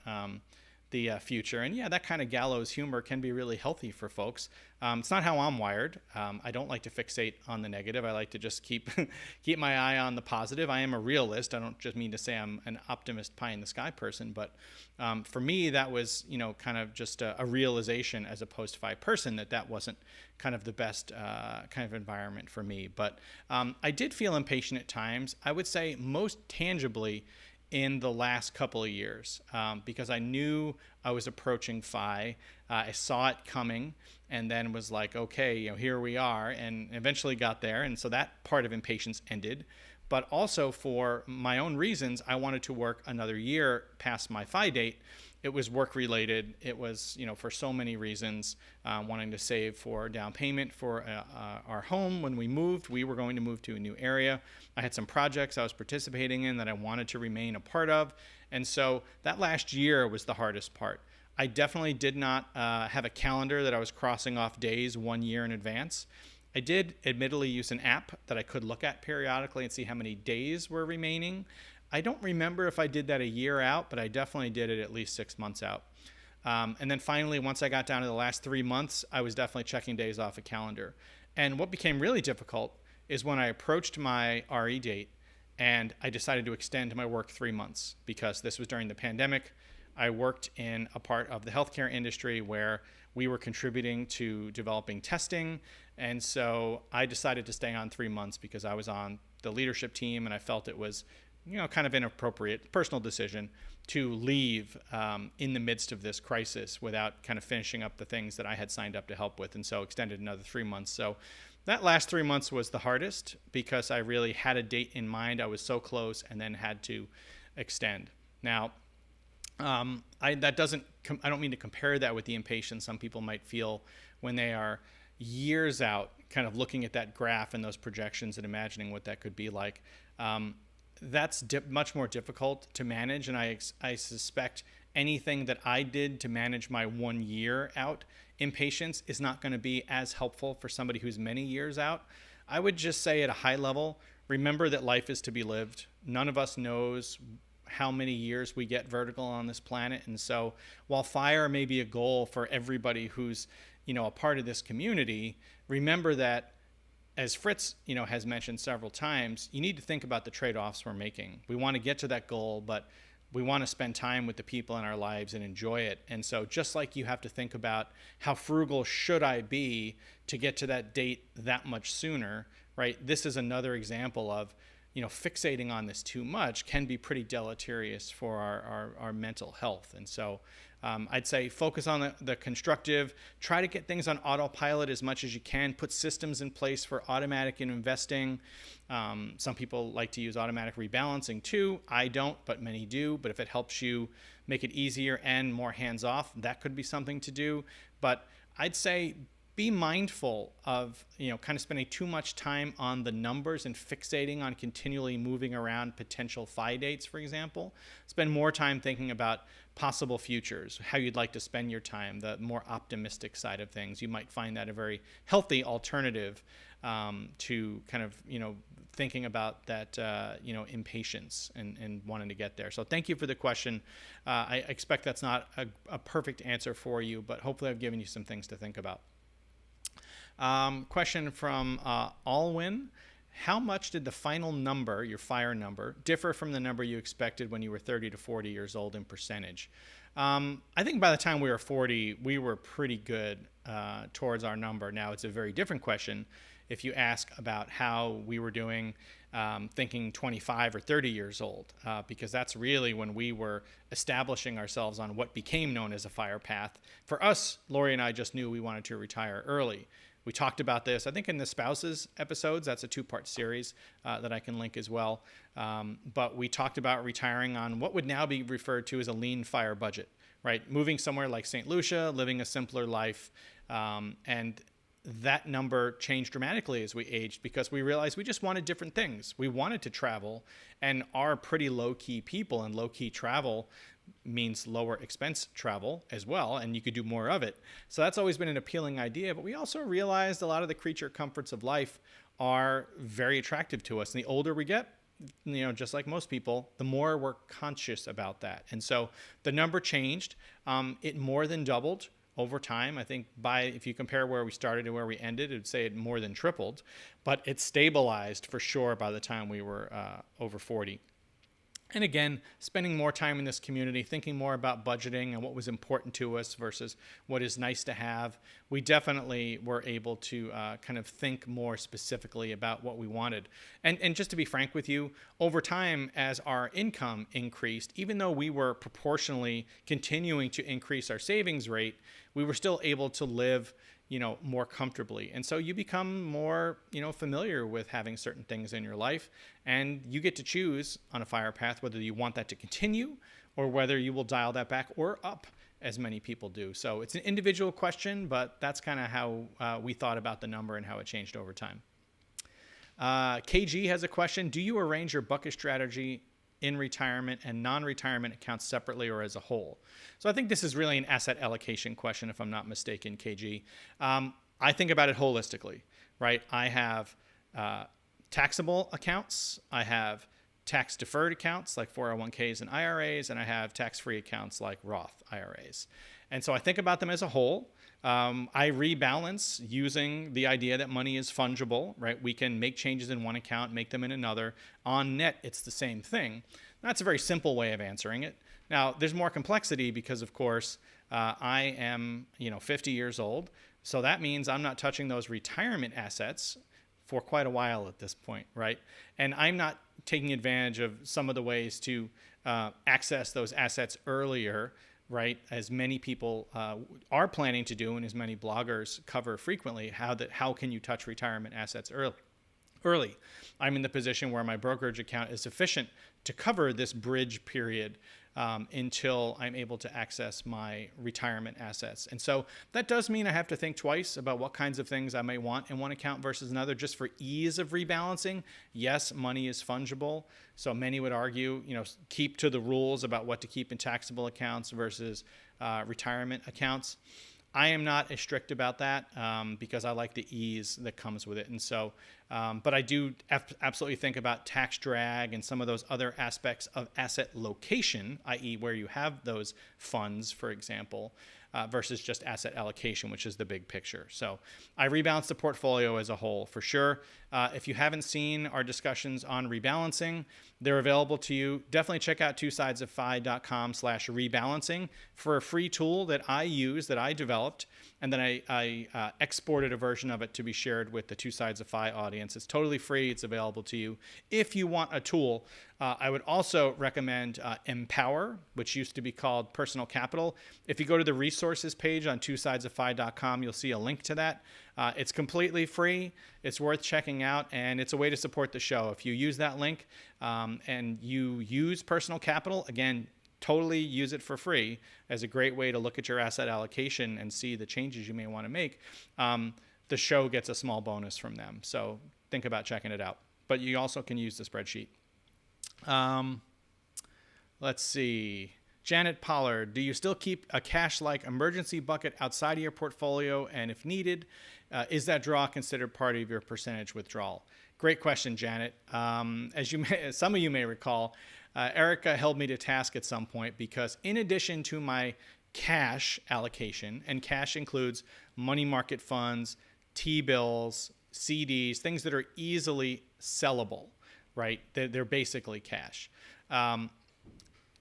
the future. And yeah, that kind of gallows humor can be really healthy for folks. It's not how I'm wired. I don't like to fixate on the negative. I like to just keep my eye on the positive. I am a realist. I don't just mean to say I'm an optimist pie in the sky person, but for me, that was, kind of just a realization as a post-FI person that wasn't kind of the best kind of environment for me. But I did feel impatient at times. I would say most tangibly in the last couple of years, because I knew I was approaching FI. I saw it coming and then was like, okay, here we are, and eventually got there. And so that part of impatience ended. But also for my own reasons, I wanted to work another year past my FI date. It was work related. It was, for so many reasons, wanting to save for down payment for our home. When we moved, we were going to move to a new area. I had some projects I was participating in that I wanted to remain a part of. And so that last year was the hardest part. I definitely did not have a calendar that I was crossing off days 1 year in advance. I did admittedly use an app that I could look at periodically and see how many days were remaining. I don't remember if I did that a year out, but I definitely did it at least 6 months out. And then finally, once I got down to the last 3 months, I was definitely checking days off a calendar. And what became really difficult is when I approached my RE date and I decided to extend my work 3 months, because this was during the pandemic. I worked in a part of the healthcare industry where we were contributing to developing testing. And so I decided to stay on 3 months because I was on the leadership team and I felt it was, kind of inappropriate personal decision to leave in the midst of this crisis without kind of finishing up the things that I had signed up to help with. And so extended another 3 months. So that last 3 months was the hardest because I really had a date in mind. I was so close and then had to extend. Now, I don't mean to compare that with the impatience some people might feel when they are years out, kind of looking at that graph and those projections and imagining what that could be like. That's much more difficult to manage, and I suspect anything that I did to manage my 1 year out impatience is not going to be as helpful for somebody who's many years out. I would just say at a high level, remember that life is to be lived. None of us knows how many years we get vertical on this planet. And so while FIRE may be a goal for everybody who's, a part of this community, remember that, as Fritz, has mentioned several times, you need to think about the trade-offs we're making. We want to get to that goal, but we want to spend time with the people in our lives and enjoy it. And so just like you have to think about how frugal should I be to get to that date that much sooner, right? This is another example of, fixating on this too much can be pretty deleterious for our mental health. And so I'd say focus on the constructive, try to get things on autopilot as much as you can, put systems in place for automatic investing. Some people like to use automatic rebalancing too. I don't, but many do. But if it helps you make it easier and more hands-off, that could be something to do. But I'd say be mindful of, kind of spending too much time on the numbers and fixating on continually moving around potential FI dates, for example. Spend more time thinking about possible futures, how you'd like to spend your time, the more optimistic side of things. You might find that a very healthy alternative to kind of, thinking about that, impatience and wanting to get there. So thank you for the question. I expect that's not a perfect answer for you, but hopefully I've given you some things to think about. Question from Alwyn. How much did the final number, your FIRE number, differ from the number you expected when you were 30 to 40 years old in percentage? I think by the time we were 40, we were pretty good towards our number. Now, it's a very different question if you ask about how we were doing thinking 25 or 30 years old, because that's really when we were establishing ourselves on what became known as a FIRE path. For us, Lori and I just knew we wanted to retire early. We talked about this, I think, in the spouses episodes. That's a 2-part series that I can link as well. But we talked about retiring on what would now be referred to as a lean FIRE budget, right? Moving somewhere like St. Lucia, living a simpler life. And that number changed dramatically as we aged because we realized we just wanted different things. We wanted to travel, and are pretty low-key people, and low-key travel means lower expense travel as well, and you could do more of it. So that's always been an appealing idea, but we also realized a lot of the creature comforts of life are very attractive to us. And the older we get, just like most people, the more we're conscious about that. And so the number changed. It more than doubled over time. I think if you compare where we started to where we ended, it would say it more than tripled, but it stabilized for sure by the time we were over 40. And again, spending more time in this community, thinking more about budgeting and what was important to us versus what is nice to have, we definitely were able to kind of think more specifically about what we wanted. And just to be frank with you, over time, as our income increased, even though we were proportionally continuing to increase our savings rate, we were still able to live more comfortably. And so you become more, familiar with having certain things in your life, and you get to choose on a FIRE path whether you want that to continue or whether you will dial that back or up, as many people do. So it's an individual question, but that's kind of how we thought about the number and how it changed over time. KG has a question. Do you arrange your bucket strategy in retirement and non-retirement accounts separately or as a whole? So I think this is really an asset allocation question, if I'm not mistaken, KG. I think about it holistically, right? I have taxable accounts. I have tax-deferred accounts like 401ks and IRAs, and I have tax-free accounts like Roth IRAs. And so I think about them as a whole. I rebalance using the idea that money is fungible, right? We can make changes in one account, make them in another. On net, it's the same thing. That's a very simple way of answering it. Now, there's more complexity because, of course, I am, 50 years old. So that means I'm not touching those retirement assets for quite a while at this point, right? And I'm not taking advantage of some of the ways to access those assets earlier, right? As many people are planning to do, and as many bloggers cover frequently, how can you touch retirement assets early? I'm in the position where my brokerage account is sufficient to cover this bridge period until I'm able to access my retirement assets. And so that does mean I have to think twice about what kinds of things I may want in one account versus another, just for ease of rebalancing. Yes, money is fungible. So many would argue, keep to the rules about what to keep in taxable accounts versus retirement accounts. I am not as strict about that because I like the ease that comes with it. And so, but I do absolutely think about tax drag and some of those other aspects of asset location, i.e. where you have those funds, for example, versus just asset allocation, which is the big picture. So I rebalance the portfolio as a whole for sure. If you haven't seen our discussions on rebalancing, they're available to you. Definitely check out twosidesoffi.com/rebalancing for a free tool that I use, that I developed, and then I exported a version of it to be shared with the Two Sides of Fi audience. It's totally free. It's available to you. If you want a tool, I would also recommend Empower, which used to be called Personal Capital. If you go to the resources page on twosidesoffi.com, you'll see a link to that. It's completely free. It's worth checking out, and it's a way to support the show. If you use that link and you use Personal Capital, again, totally use it for free as a great way to look at your asset allocation and see the changes you may want to make. The show gets a small bonus from them. So think about checking it out. But you also can use the spreadsheet. Let's see. Janet Pollard, do you still keep a cash-like emergency bucket outside of your portfolio? And if needed, is that draw considered part of your percentage withdrawal? Great question, Janet. As some of you may recall, Erica held me to task at some point because in addition to my cash allocation, and cash includes money market funds, T-bills, CDs, things that are easily sellable, right? They're basically cash.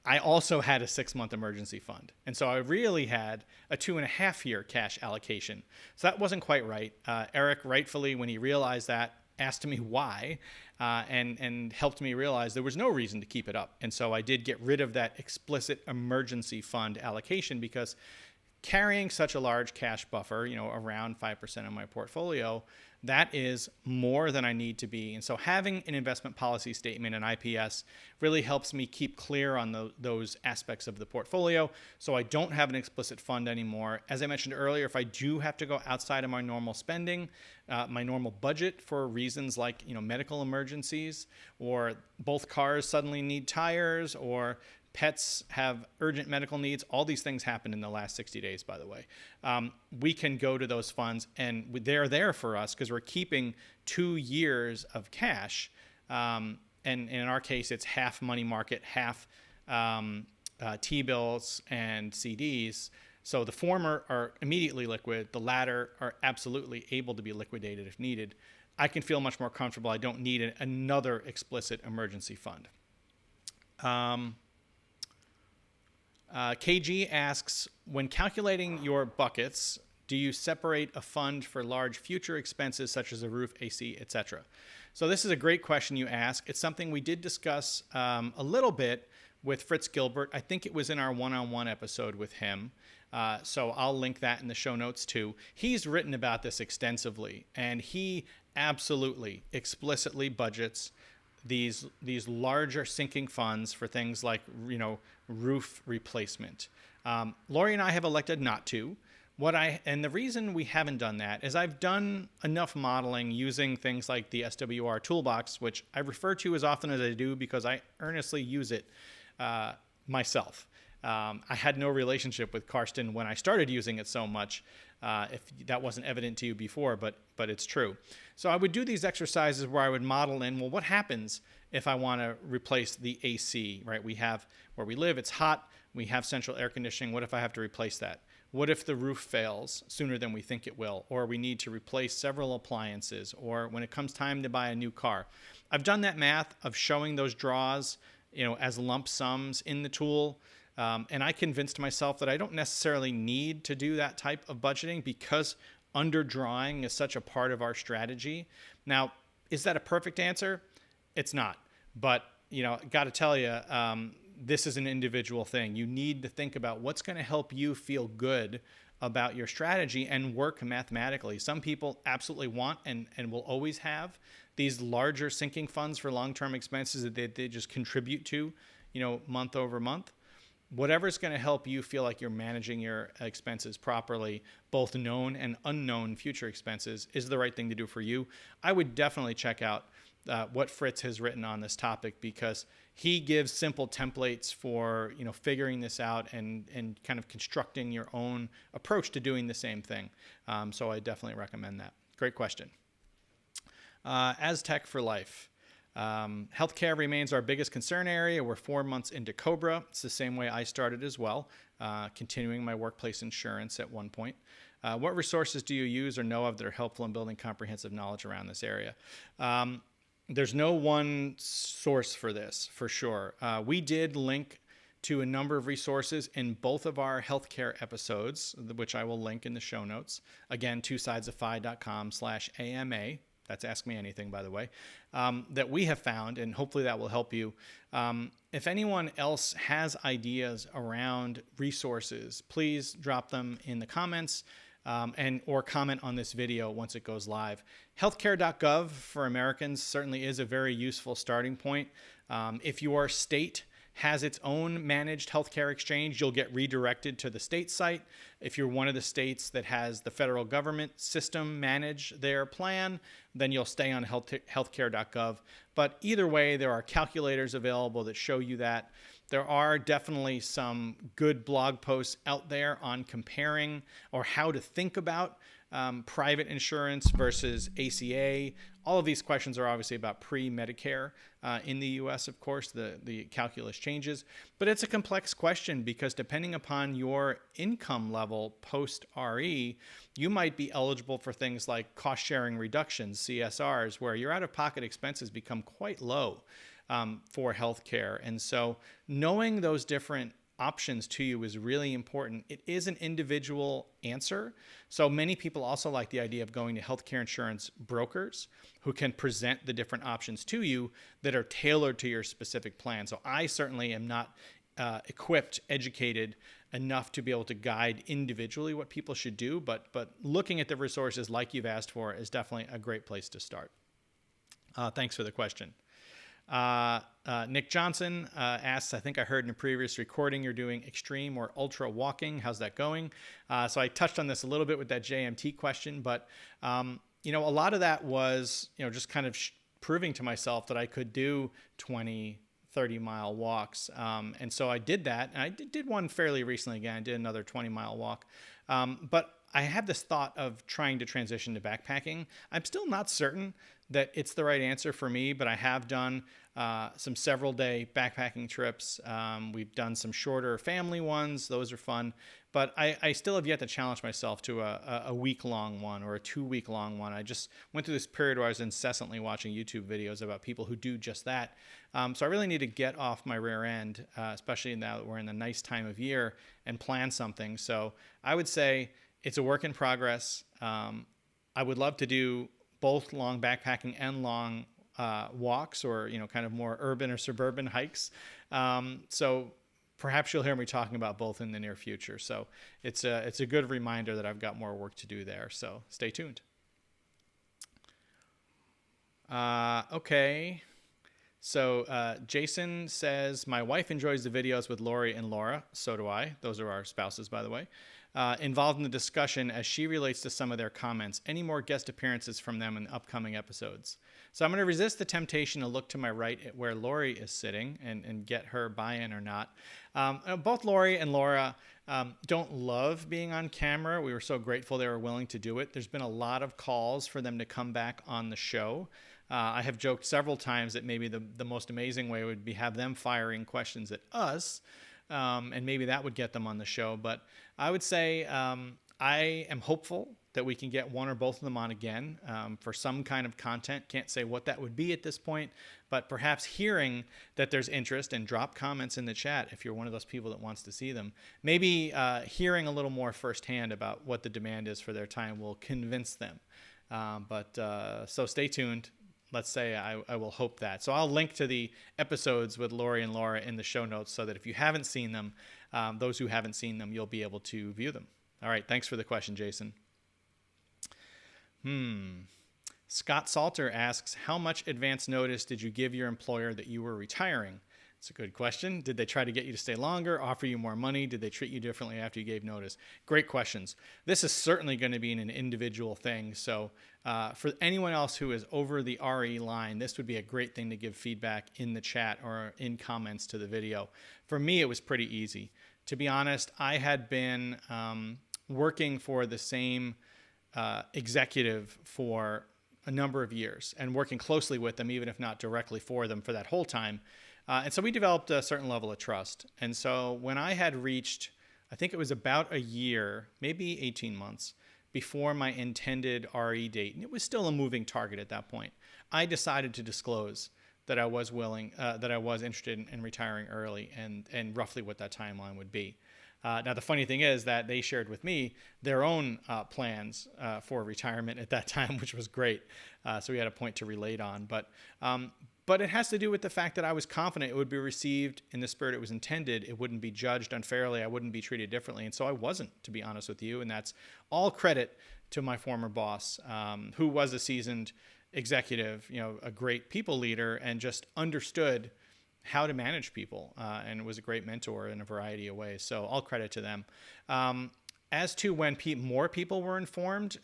I also had a 6-month emergency fund. And so I really had a 2.5-year cash allocation. So that wasn't quite right. Eric, rightfully, when he realized that, asked me why and helped me realize there was no reason to keep it up. And so I did get rid of that explicit emergency fund allocation because carrying such a large cash buffer, around 5% of my portfolio, that is more than I need to be. And so having an investment policy statement, an IPS, really helps me keep clear on those aspects of the portfolio. So I don't have an explicit fund anymore. As I mentioned earlier, if I do have to go outside of my normal spending, my normal budget for reasons like medical emergencies, or both cars suddenly need tires, or pets have urgent medical needs. All these things happened in the last 60 days, by the way. We can go to those funds, and they're there for us because we're keeping 2 years of cash. And in our case, it's half money market, half T-bills and CDs. So the former are immediately liquid. The latter are absolutely able to be liquidated if needed. I can feel much more comfortable. I don't need another explicit emergency fund. KG asks, when calculating your buckets, do you separate a fund for large future expenses such as a roof, AC, etc.? So this is a great question you ask. It's something we did discuss a little bit with Fritz Gilbert. I think it was in our one-on-one episode with him. So I'll link that in the show notes too. He's written about this extensively, and he absolutely explicitly budgets these larger sinking funds for things like roof replacement. Lori and I have elected not to. And the reason we haven't done that is I've done enough modeling using things like the SWR toolbox, which I refer to as often as I do because I earnestly use it myself. I had no relationship with Karsten when I started using it so much, if that wasn't evident to you before, but it's true. So I would do these exercises where I would model in, well, what happens if I want to replace the AC, right? We have where we live, it's hot, we have central air conditioning. What if I have to replace that? What if the roof fails sooner than we think it will, or we need to replace several appliances, or when it comes time to buy a new car? I've done that math of showing those draws, as lump sums in the tool. And I convinced myself that I don't necessarily need to do that type of budgeting because underdrawing is such a part of our strategy. Now, is that a perfect answer? It's not. But, got to tell you, this is an individual thing. You need to think about what's going to help you feel good about your strategy and work mathematically. Some people absolutely want and will always have these larger sinking funds for long-term expenses that they just contribute to, month over month. Whatever's going to help you feel like you're managing your expenses properly, both known and unknown future expenses, is the right thing to do for you. I would definitely check out what Fritz has written on this topic because he gives simple templates for figuring this out and kind of constructing your own approach to doing the same thing. So I definitely recommend that. Great question. Aztec for life. Healthcare remains our biggest concern area. We're 4 months into COBRA. It's the same way I started as well, continuing my workplace insurance at one point. What resources do you use or know of that are helpful in building comprehensive knowledge around this area? There's no one source for this, for sure. We did link to a number of resources in both of our healthcare episodes, which I will link in the show notes. Again, twosidesofphi.com/AMA. That's Ask Me Anything, by the way, that we have found, and hopefully that will help you. If anyone else has ideas around resources, please drop them in the comments or comment on this video once it goes live. Healthcare.gov for Americans certainly is a very useful starting point. If your state has its own managed healthcare exchange, you'll get redirected to the state site. If you're one of the states that has the federal government system manage their plan, then you'll stay on healthcare.gov. But either way, there are calculators available that show you that. There are definitely some good blog posts out there on comparing or how to think about private insurance versus ACA. All of these questions are obviously about pre-Medicare in the US, of course, the calculus changes. But it's a complex question because depending upon your income level post-RE, you might be eligible for things like cost-sharing reductions, CSRs, where your out-of-pocket expenses become quite low for healthcare. And so knowing those different options to you is really important. It is an individual answer. So many people also like the idea of going to healthcare insurance brokers who can present the different options to you that are tailored to your specific plan. So I certainly am not equipped, educated enough to be able to guide individually what people should do, but looking at the resources like you've asked for is definitely a great place to start. Thanks for the question. Nick Johnson asks, I think I heard in a previous recording you're doing extreme or ultra walking. How's that going? So I touched on this a little bit with that JMT question, but a lot of that was just kind of proving to myself that I could do 20, 30-mile walks. And so I did that. And I did one fairly recently again. I did another 20-mile walk. But I had this thought of trying to transition to backpacking. I'm still not certain that it's the right answer for me, but I have done some several-day backpacking trips. We've done some shorter family ones. Those are fun. But I still have yet to challenge myself to a week-long one or a 2-week-long one. I just went through this period where I was incessantly watching YouTube videos about people who do just that. So I really need to get off my rear end, especially now that we're in a nice time of year, and plan something. So I would say it's a work in progress. I would love to do both long backpacking and long walks, or kind of more urban or suburban hikes. So perhaps you'll hear me talking about both in the near future. So it's a good reminder that I've got more work to do there. So stay tuned. Okay. So Jason says, my wife enjoys the videos with Lori and Laura. So do I. Those are our spouses, by the way. Involved in the discussion as she relates to some of their comments. Any more guest appearances from them in upcoming episodes? So I'm going to resist the temptation to look to my right at where Lori is sitting and get her buy-in or not. Both Lori and Laura don't love being on camera. We were so grateful they were willing to do it. There's been a lot of calls for them to come back on the show. I have joked several times that maybe the most amazing way would be have them firing questions at us. And maybe that would get them on the show. But I would say I am hopeful that we can get one or both of them on again for some kind of content. Can't say what that would be at this point, but perhaps hearing that there's interest, and drop comments in the chat if you're one of those people that wants to see them. Maybe hearing a little more firsthand about what the demand is for their time will convince them. So stay tuned. Let's say I will hope that. So I'll link to the episodes with Lori and Laura in the show notes so that if you haven't seen them, those who haven't seen them, you'll be able to view them. All right. Thanks for the question, Jason. Scott Salter asks, how much advance notice did you give your employer that you were retiring? It's a good question. Did they try to get you to stay longer, offer you more money? Did they treat you differently after you gave notice? Great questions. This is certainly going to be an individual thing. So for anyone else who is over the RE line, this would be a great thing to give feedback in the chat or in comments to the video. For me, it was pretty easy. To be honest, I had been working for the same executive for a number of years and working closely with them, even if not directly for them, for that whole time. And so we developed a certain level of trust. And so when I had reached, I think it was about a year, maybe 18 months, before my intended RE date, and it was still a moving target at that point, I decided to disclose that I was interested in retiring early, and roughly what that timeline would be. Now, the funny thing is that they shared with me their own plans for retirement at that time, which was great. So we had a point to relate on. But it has to do with the fact that I was confident it would be received in the spirit it was intended. It wouldn't be judged unfairly. I wouldn't be treated differently. And so I wasn't, to be honest with you. And that's all credit to my former boss, who was a seasoned executive, a great people leader, and just understood how to manage people, and was a great mentor in a variety of ways. So all credit to them. As to when more people were informed,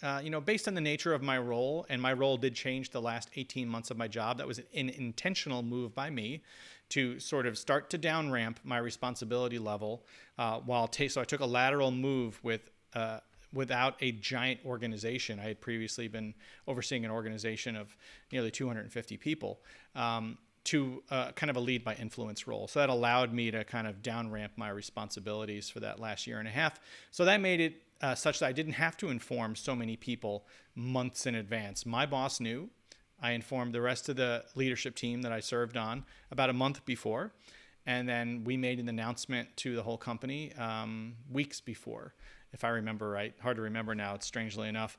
based on the nature of my role, and my role did change the last 18 months of my job, that was an intentional move by me to sort of start to down ramp my responsibility level, so I took a lateral move without a giant organization. I had previously been overseeing an organization of nearly 250 people, to kind of a lead by influence role. So that allowed me to kind of down ramp my responsibilities for that last year and a half. So that made it such that I didn't have to inform so many people months in advance. My boss knew. I informed the rest of the leadership team that I served on about a month before. And then we made an announcement to the whole company weeks before, if I remember right. Hard to remember now, it's strangely enough.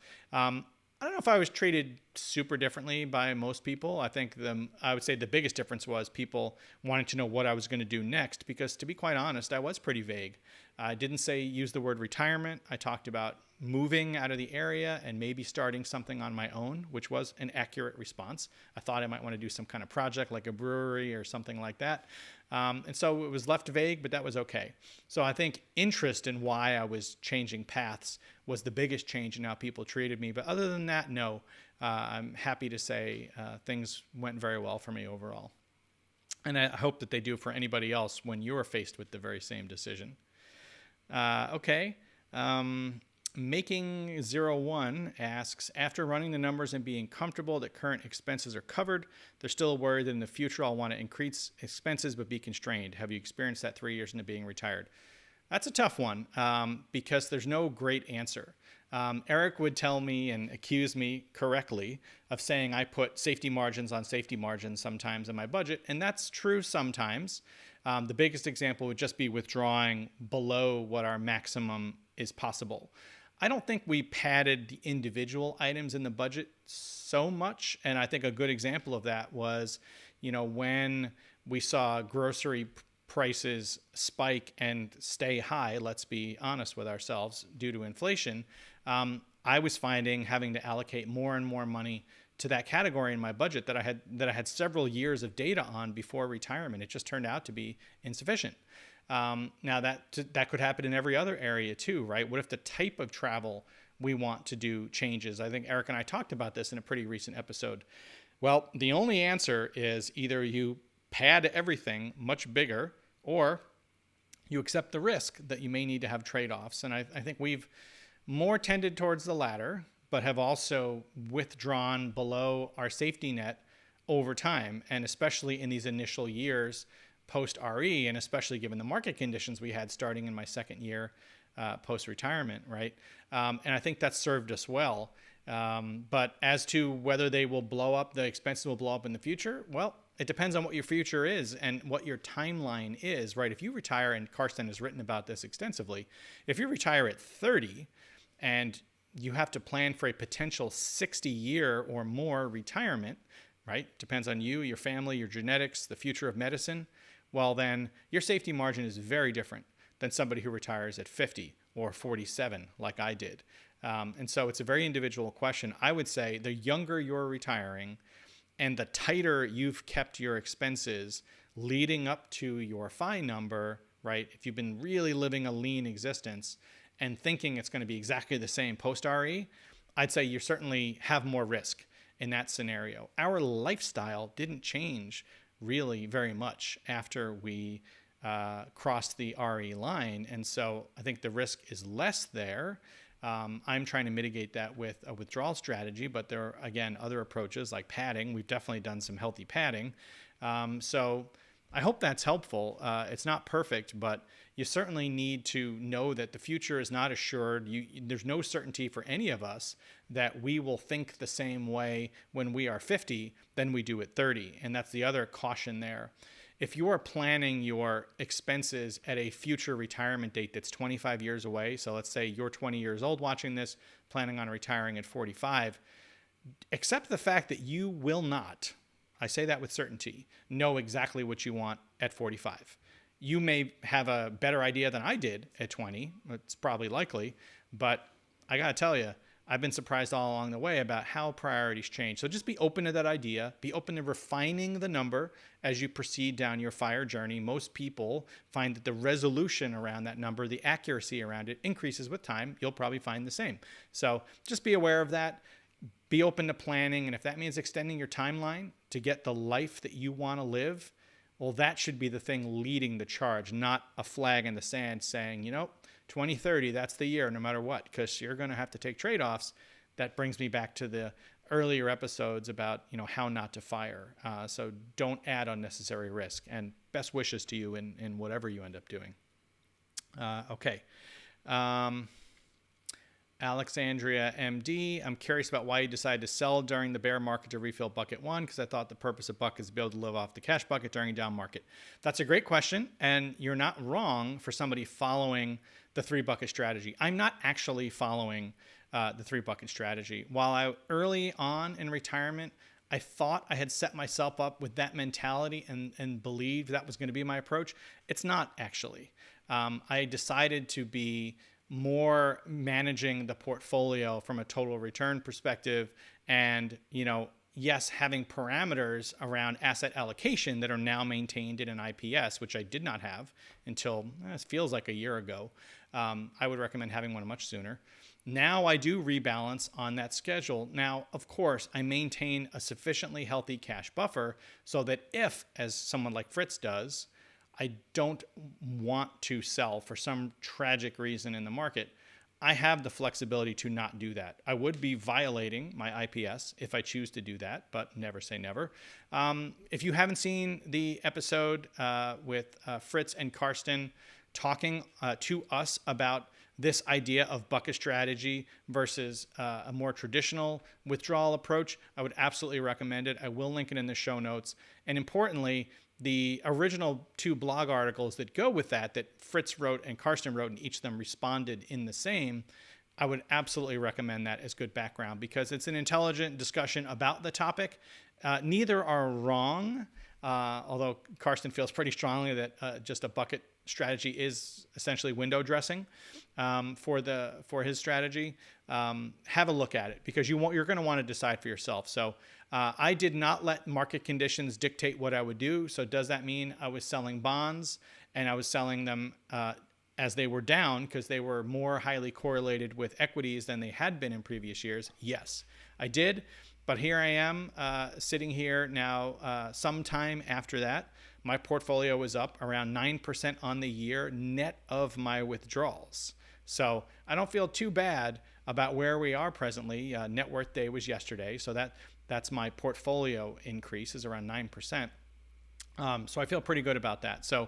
I don't know if I was treated super differently by most people. I think I would say the biggest difference was people wanting to know what I was going to do next, because to be quite honest, I was pretty vague. I didn't use the word retirement. I talked about moving out of the area and maybe starting something on my own, which was an accurate response. I thought I might want to do some kind of project like a brewery or something like that. And so it was left vague, but that was okay. So I think interest in why I was changing paths was the biggest change in how people treated me. But other than that, no, I'm happy to say things went very well for me overall. And I hope that they do for anybody else when you're faced with the very same decision. Okay. Making01 asks, after running the numbers and being comfortable that current expenses are covered, they're still worried that in the future I'll want to increase expenses but be constrained. Have you experienced that 3 years into being retired? That's a tough one, because there's no great answer. Eric would tell me and accuse me correctly of saying I put safety margins on safety margins sometimes in my budget, and that's true sometimes. The biggest example would just be withdrawing below what our maximum is possible. I don't think we padded the individual items in the budget so much, and I think a good example of that was, when we saw grocery prices spike and stay high, let's be honest with ourselves, due to inflation, I was finding having to allocate more and more money to that category in my budget that I had several years of data on before retirement. It just turned out to be insufficient. Now that could happen in every other area too, right? What if the type of travel we want to do changes? I think Eric and I talked about this in a pretty recent episode. Well, the only answer is either you pad everything much bigger, or you accept the risk that you may need to have trade-offs. And I think we've more tended towards the latter, but have also withdrawn below our safety net over time, and especially in these initial years post-RE, and especially given the market conditions we had starting in my second year post-retirement, right? And I think that's served us well. But as to whether they will blow up, the expenses will blow up in the future, well, it depends on what your future is and what your timeline is, right? If you retire, and Karsten has written about this extensively, if you retire at 30 and you have to plan for a potential 60-year or more retirement, right? Depends on you, your family, your genetics, the future of medicine. Well, then your safety margin is very different than somebody who retires at 50 or 47 like I did. And so it's a very individual question. I would say the younger you're retiring and the tighter you've kept your expenses leading up to your FI number, right? If you've been really living a lean existence and thinking it's going to be exactly the same post-RE, I'd say you certainly have more risk in that scenario. Our lifestyle didn't change really very much after we crossed the RE line. And so I think the risk is less there. I'm trying to mitigate that with a withdrawal strategy, but there are, again, other approaches like padding. We've definitely done some healthy padding. So I hope that's helpful. It's not perfect, but you certainly need to know that the future is not assured. There's no certainty for any of us that we will think the same way when we are 50 than we do at 30. And that's the other caution there. If you are planning your expenses at a future retirement date that's 25 years away, so let's say you're 20 years old watching this, planning on retiring at 45, accept the fact that you will not, I say that with certainty, know exactly what you want at 45. You may have a better idea than I did at 20. It's probably likely, but I got to tell you, I've been surprised all along the way about how priorities change. So just be open to that idea. Be open to refining the number as you proceed down your FIRE journey. Most people find that the resolution around that number, the accuracy around it, increases with time. You'll probably find the same. So just be aware of that. Be open to planning. And if that means extending your timeline to get the life that you want to live, well, that should be the thing leading the charge, not a flag in the sand saying, 2030, that's the year, no matter what, because you're going to have to take trade-offs. That brings me back to the earlier episodes about, how not to FIRE. So don't add unnecessary risk, and best wishes to you in whatever you end up doing. Okay. Alexandria MD, I'm curious about why you decided to sell during the bear market to refill bucket one, because I thought the purpose of bucket is to be able to live off the cash bucket during a down market. That's a great question, and you're not wrong for somebody following the 3-bucket strategy. I'm not actually following the 3-bucket strategy. While early on in retirement, I thought I had set myself up with that mentality and believed that was going to be my approach. It's not actually. I decided to be more managing the portfolio from a total return perspective, and yes, having parameters around asset allocation that are now maintained in an IPS, which I did not have until it feels like a year ago. I would recommend having one much sooner. Now I do rebalance on that schedule. Now, of course, I maintain a sufficiently healthy cash buffer so that if, as someone like Fritz does, I don't want to sell for some tragic reason in the market, I have the flexibility to not do that. I would be violating my IPS if I choose to do that, but never say never. If you haven't seen the episode with Fritz and Karsten talking to us about this idea of bucket strategy versus a more traditional withdrawal approach, I would absolutely recommend it. I will link it in the show notes. And importantly, the original 2 blog articles that go with that Fritz wrote and Karsten wrote, and each of them responded in the same, I would absolutely recommend that as good background because it's an intelligent discussion about the topic. Neither are wrong, although Karsten feels pretty strongly that just a bucket strategy is essentially window dressing for his strategy. Have a look at it because you're going to want to decide for yourself. So I did not let market conditions dictate what I would do. So does that mean I was selling bonds and I was selling them as they were down because they were more highly correlated with equities than they had been in previous years? Yes, I did. But here I am sitting here now sometime after that. My portfolio was up around 9% on the year net of my withdrawals. So I don't feel too bad about where we are presently. Net worth day was yesterday. So that's my portfolio increase is around 9%. So I feel pretty good about that. So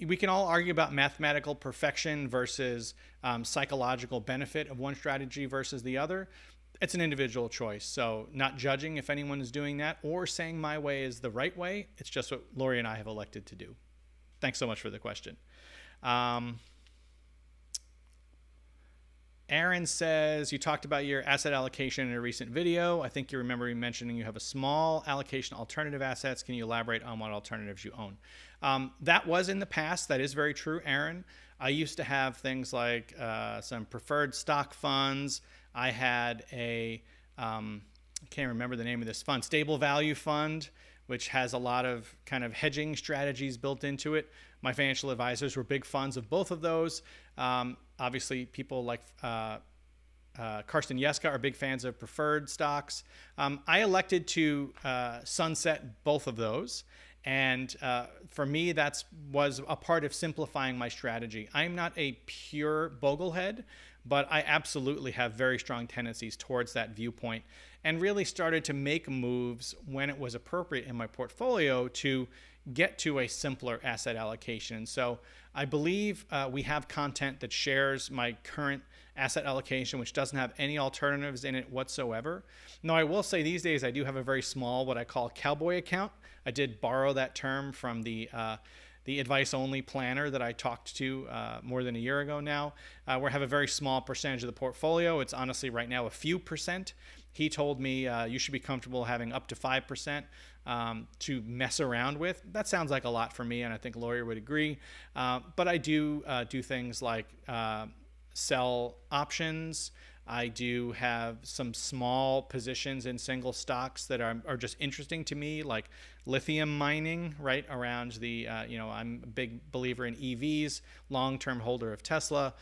we can all argue about mathematical perfection versus psychological benefit of one strategy versus the other. It's an individual choice. So not judging if anyone is doing that or saying my way is the right way. It's just what Lori and I have elected to do. Thanks so much for the question. Aaron says, you talked about your asset allocation in a recent video. I think you remember me mentioning you have a small allocation alternative assets. Can you elaborate on what alternatives you own? That was in the past. That is very true, Aaron. I used to have things like some preferred stock funds. I had I can't remember the name of this fund, stable value fund, which has a lot of kind of hedging strategies built into it. My financial advisors were big fans of both of those. Obviously, people like Karsten Jeska are big fans of preferred stocks. I elected to sunset both of those. And for me, that was a part of simplifying my strategy. I'm not a pure boglehead, but I absolutely have very strong tendencies towards that viewpoint and really started to make moves when it was appropriate in my portfolio to get to a simpler asset allocation. So I believe we have content that shares my current asset allocation, which doesn't have any alternatives in it whatsoever. Now, I will say these days I do have a very small, what I call cowboy account. I did borrow that term from the advice-only planner that I talked to more than a year ago now. We have a very small percentage of the portfolio. It's honestly right now a few percent. He told me you should be comfortable having up to 5% to mess around with. That sounds like a lot for me, and I think Lori would agree. But I do things like sell options. I do have some small positions in single stocks that are just interesting to me, like lithium mining, right around the, I'm a big believer in EVs, long-term holder of Tesla.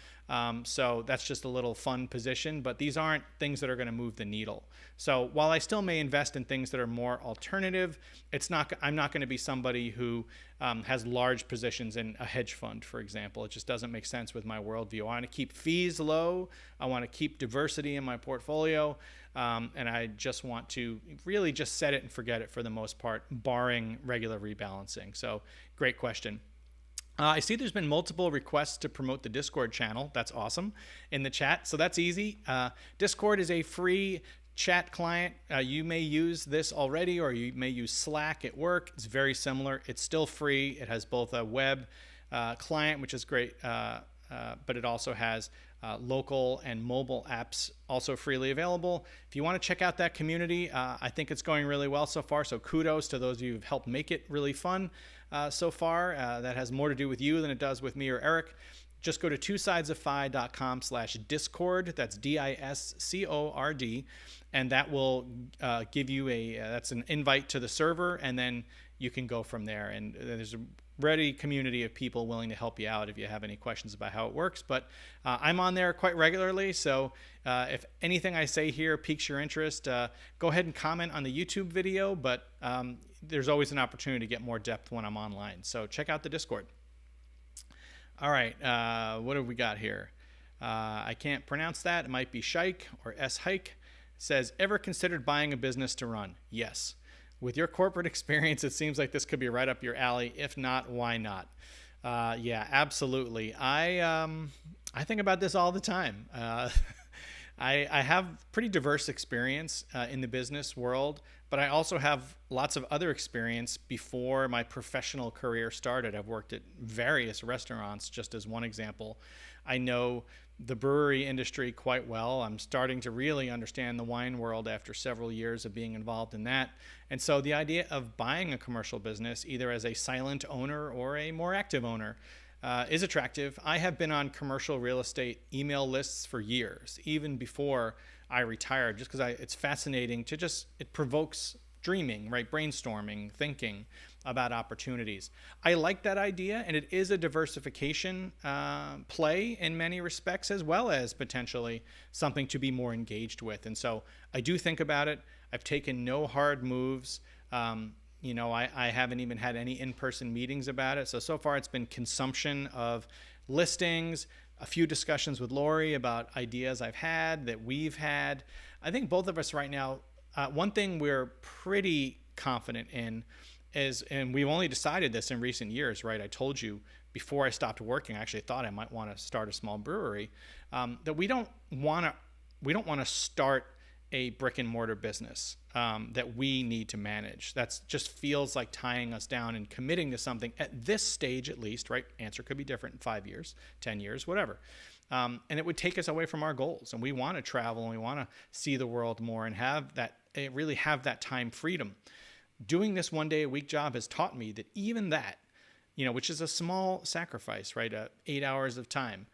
So that's just a little fun position, but these aren't things that are going to move the needle. So while I still may invest in things that are more alternative, I'm not going to be somebody who has large positions in a hedge fund, for example. It just doesn't make sense with my worldview. I want to keep fees low. I want to keep diversity in my portfolio. And I just want to really just set it and forget it for the most part, barring regular rebalancing. So great question. I see there's been multiple requests to promote the Discord channel. That's awesome in the chat. So that's easy. Discord is a free chat client. You may use this already, or you may use Slack at work. It's very similar. It's still free. It has both a web client, which is great, but it also has local and mobile apps also freely available. If you want to check out that community, I think it's going really well so far. So kudos to those of you who've helped make it really fun so far. That has more to do with you than it does with me or Eric. Just go to twosidesofphi.com/discord. That's DISCORD. And that will give you that's an invite to the server. And then you can go from there. And there's a ready community of people willing to help you out if you have any questions about how it works. But I'm on there quite regularly. So if anything I say here piques your interest, go ahead and comment on the YouTube video. But there's always an opportunity to get more depth when I'm online. So check out the Discord. All right, what have we got here? I can't pronounce that. It might be Shike or S-Hike. It says, ever considered buying a business to run? Yes. With your corporate experience, it seems like this could be right up your alley. If not, why not? Yeah, absolutely. I think about this all the time. I have pretty diverse experience in the business world, but I also have lots of other experience before my professional career started. I've worked at various restaurants, just as one example. I know the brewery industry quite well. I'm starting to really understand the wine world after several years of being involved in that. And so the idea of buying a commercial business, either as a silent owner or a more active owner, is attractive. I have been on commercial real estate email lists for years, even before I retired, just because it's fascinating it provokes dreaming, right? Brainstorming, thinking about opportunities. I like that idea, and it is a diversification play in many respects, as well as potentially something to be more engaged with. And so I do think about it. I've taken no hard moves. I haven't even had any in-person meetings about it. So far it's been consumption of listings, a few discussions with Lori about ideas I've had, that we've had. I think both of us right now, one thing we're pretty confident in is, and we've only decided this in recent years, right? I told you before I stopped working, I actually thought I might want to start a small brewery, that we don't want to start a brick and mortar business that we need to manage. That's just feels like tying us down and committing to something at this stage, at least, right? Answer could be different in 5 years, 10 years, whatever. And it would take us away from our goals. And we want to travel and we want to see the world more and really have that time freedom. Doing this 1 day a week job has taught me that even that, which is a small sacrifice, right? 8 hours of time,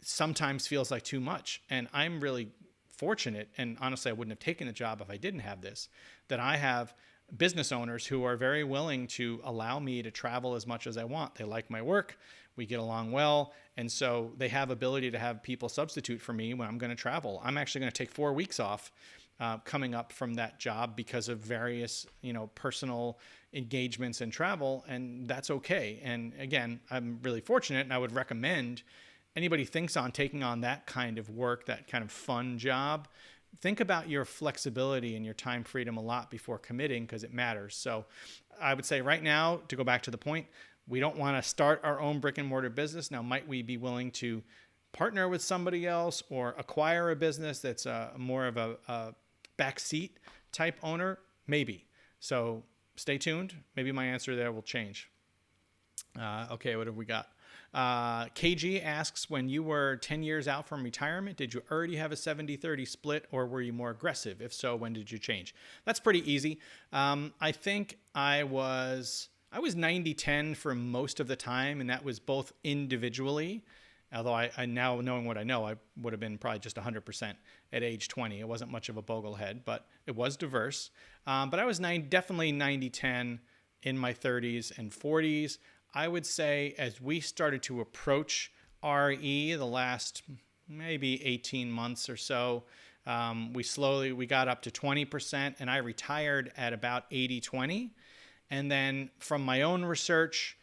sometimes feels like too much. And I'm really fortunate, and honestly, I wouldn't have taken the job if I didn't have this, that I have business owners who are very willing to allow me to travel as much as I want. They like my work. We get along well. And so they have ability to have people substitute for me when I'm going to travel. I'm actually going to take 4 weeks off coming up from that job because of various, personal engagements and travel, and that's okay. And again, I'm really fortunate, and I would recommend anybody thinks on taking on that kind of work, that kind of fun job, think about your flexibility and your time freedom a lot before committing, because it matters. So I would say right now, to go back to the point, we don't want to start our own brick and mortar business. Now, might we be willing to partner with somebody else or acquire a business that's more of a backseat type owner? Maybe. So stay tuned. Maybe my answer there will change. Okay, what have we got? KG asks, when you were 10 years out from retirement, did you already have a 70-30 split, or were you more aggressive? If so, when did you change? That's pretty easy. I think I was 90-10 for most of the time, and that was both individually. Although I now, knowing what I know, I would have been probably just 100% at age 20. It wasn't much of a boglehead, but it was diverse. But I was definitely 90-10 in my 30s and 40s. I would say as we started to approach RE the last maybe 18 months or so, we got up to 20%, and I retired at about 80-20. And then from my own research,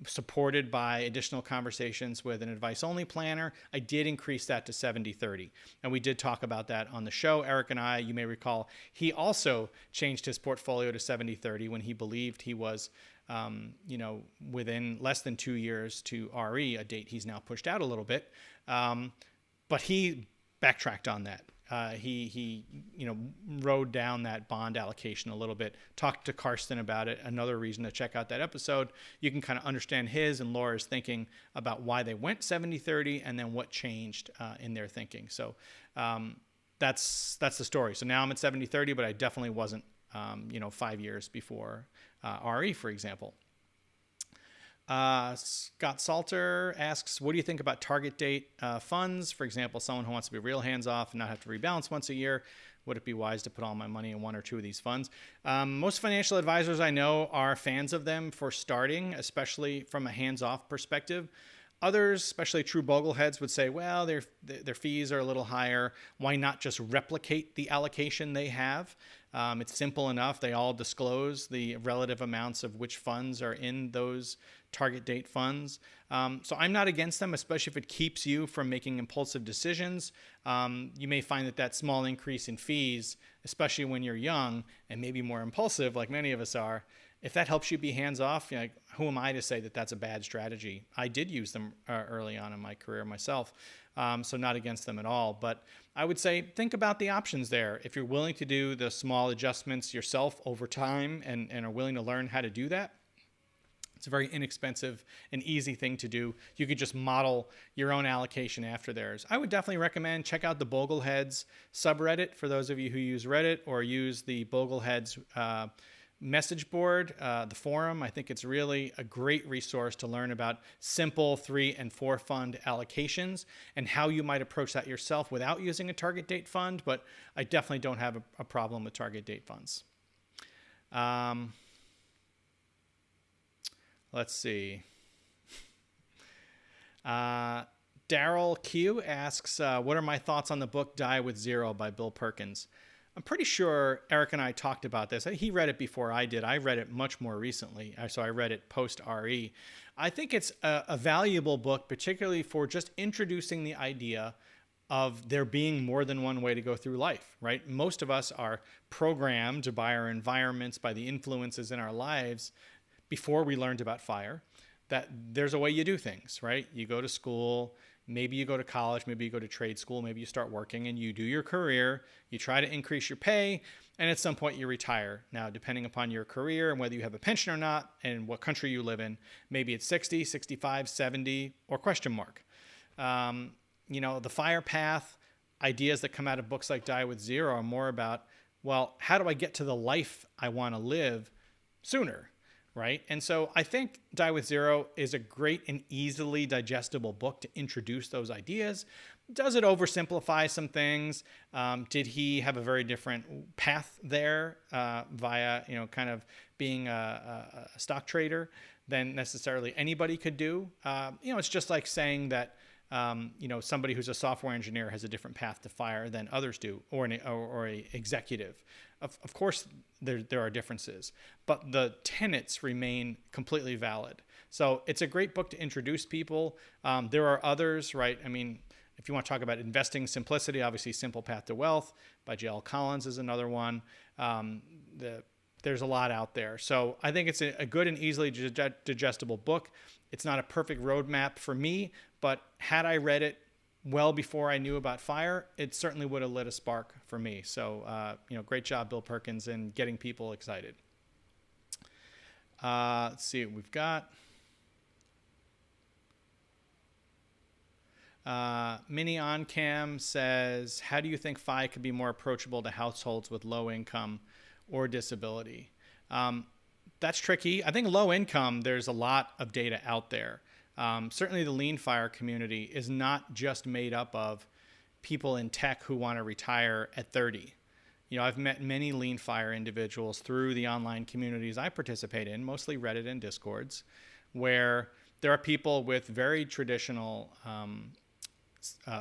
supported by additional conversations with an advice-only planner, I did increase that to 70-30. And we did talk about that on the show. Eric and I, you may recall, he also changed his portfolio to 70-30 when he believed he was within less than 2 years to RE, a date he's now pushed out a little bit. But he backtracked on that. He rode down that bond allocation a little bit, talked to Karsten about it. Another reason to check out that episode. You can kind of understand his and Laura's thinking about why they went 70-30 and then what changed in their thinking. So that's the story. So now I'm at 70-30, but I definitely wasn't 5 years before RE, for example. Scott Salter asks, what do you think about target date funds? For example, someone who wants to be real hands-off and not have to rebalance once a year. Would it be wise to put all my money in one or two of these funds? Most financial advisors I know are fans of them for starting, especially from a hands-off perspective. Others, especially true bogleheads, would say, well, their fees are a little higher. Why not just replicate the allocation they have? It's simple enough. They all disclose the relative amounts of which funds are in those target date funds. So I'm not against them, especially if it keeps you from making impulsive decisions. You may find that small increase in fees, especially when you're young and maybe more impulsive, like many of us are, if that helps you be hands-off, who am I to say that that's a bad strategy? I did use them early on in my career myself, so not against them at all. But I would say think about the options there. If you're willing to do the small adjustments yourself over time and are willing to learn how to do that, it's a very inexpensive and easy thing to do. You could just model your own allocation after theirs. I would definitely recommend check out the Bogleheads subreddit for those of you who use Reddit or use the Bogleheads message board, the forum. I think it's really a great resource to learn about simple 3 and 4 fund allocations and how you might approach that yourself without using a target date fund. But I definitely don't have a problem with target date funds. Let's see. Daryl Q asks, what are my thoughts on the book Die with Zero by Bill Perkins? I'm pretty sure Eric and I talked about this. He read it before I did. I read it much more recently, so I read it post-RE. I think it's a valuable book, particularly for just introducing the idea of there being more than one way to go through life, right? Most of us are programmed by our environments, by the influences in our lives before we learned about FIRE, that there's a way you do things, right? You go to school, maybe you go to college, maybe you go to trade school, maybe you start working and you do your career, you try to increase your pay, and at some point you retire. Now, depending upon your career and whether you have a pension or not and what country you live in, maybe it's 60, 65, 70, or question mark. The FIRE path, ideas that come out of books like Die with Zero are more about, well, how do I get to the life I want to live sooner? Right. And so I think Die with Zero is a great and easily digestible book to introduce those ideas. Does it oversimplify some things? Did he have a very different path there via, kind of being a stock trader than necessarily anybody could do? It's just like saying that, somebody who's a software engineer has a different path to FIRE than others do, or a executive. Of course, there are differences, but the tenets remain completely valid. So it's a great book to introduce people. There are others, right? I mean, If you want to talk about investing simplicity, obviously Simple Path to Wealth by J.L. Collins is another one. There's a lot out there. So I think it's a good and easily digestible book. It's not a perfect roadmap for me, but had I read it well before I knew about FIRE, it certainly would have lit a spark for me. So, great job, Bill Perkins, in getting people excited. Let's see what we've got. Mini on cam says, how do you think FI could be more approachable to households with low income or disability? That's tricky. I think low income, there's a lot of data out there. Certainly the lean FIRE community is not just made up of people in tech who want to retire at 30. I've met many lean FIRE individuals through the online communities I participate in, mostly Reddit and Discords, where there are people with very traditional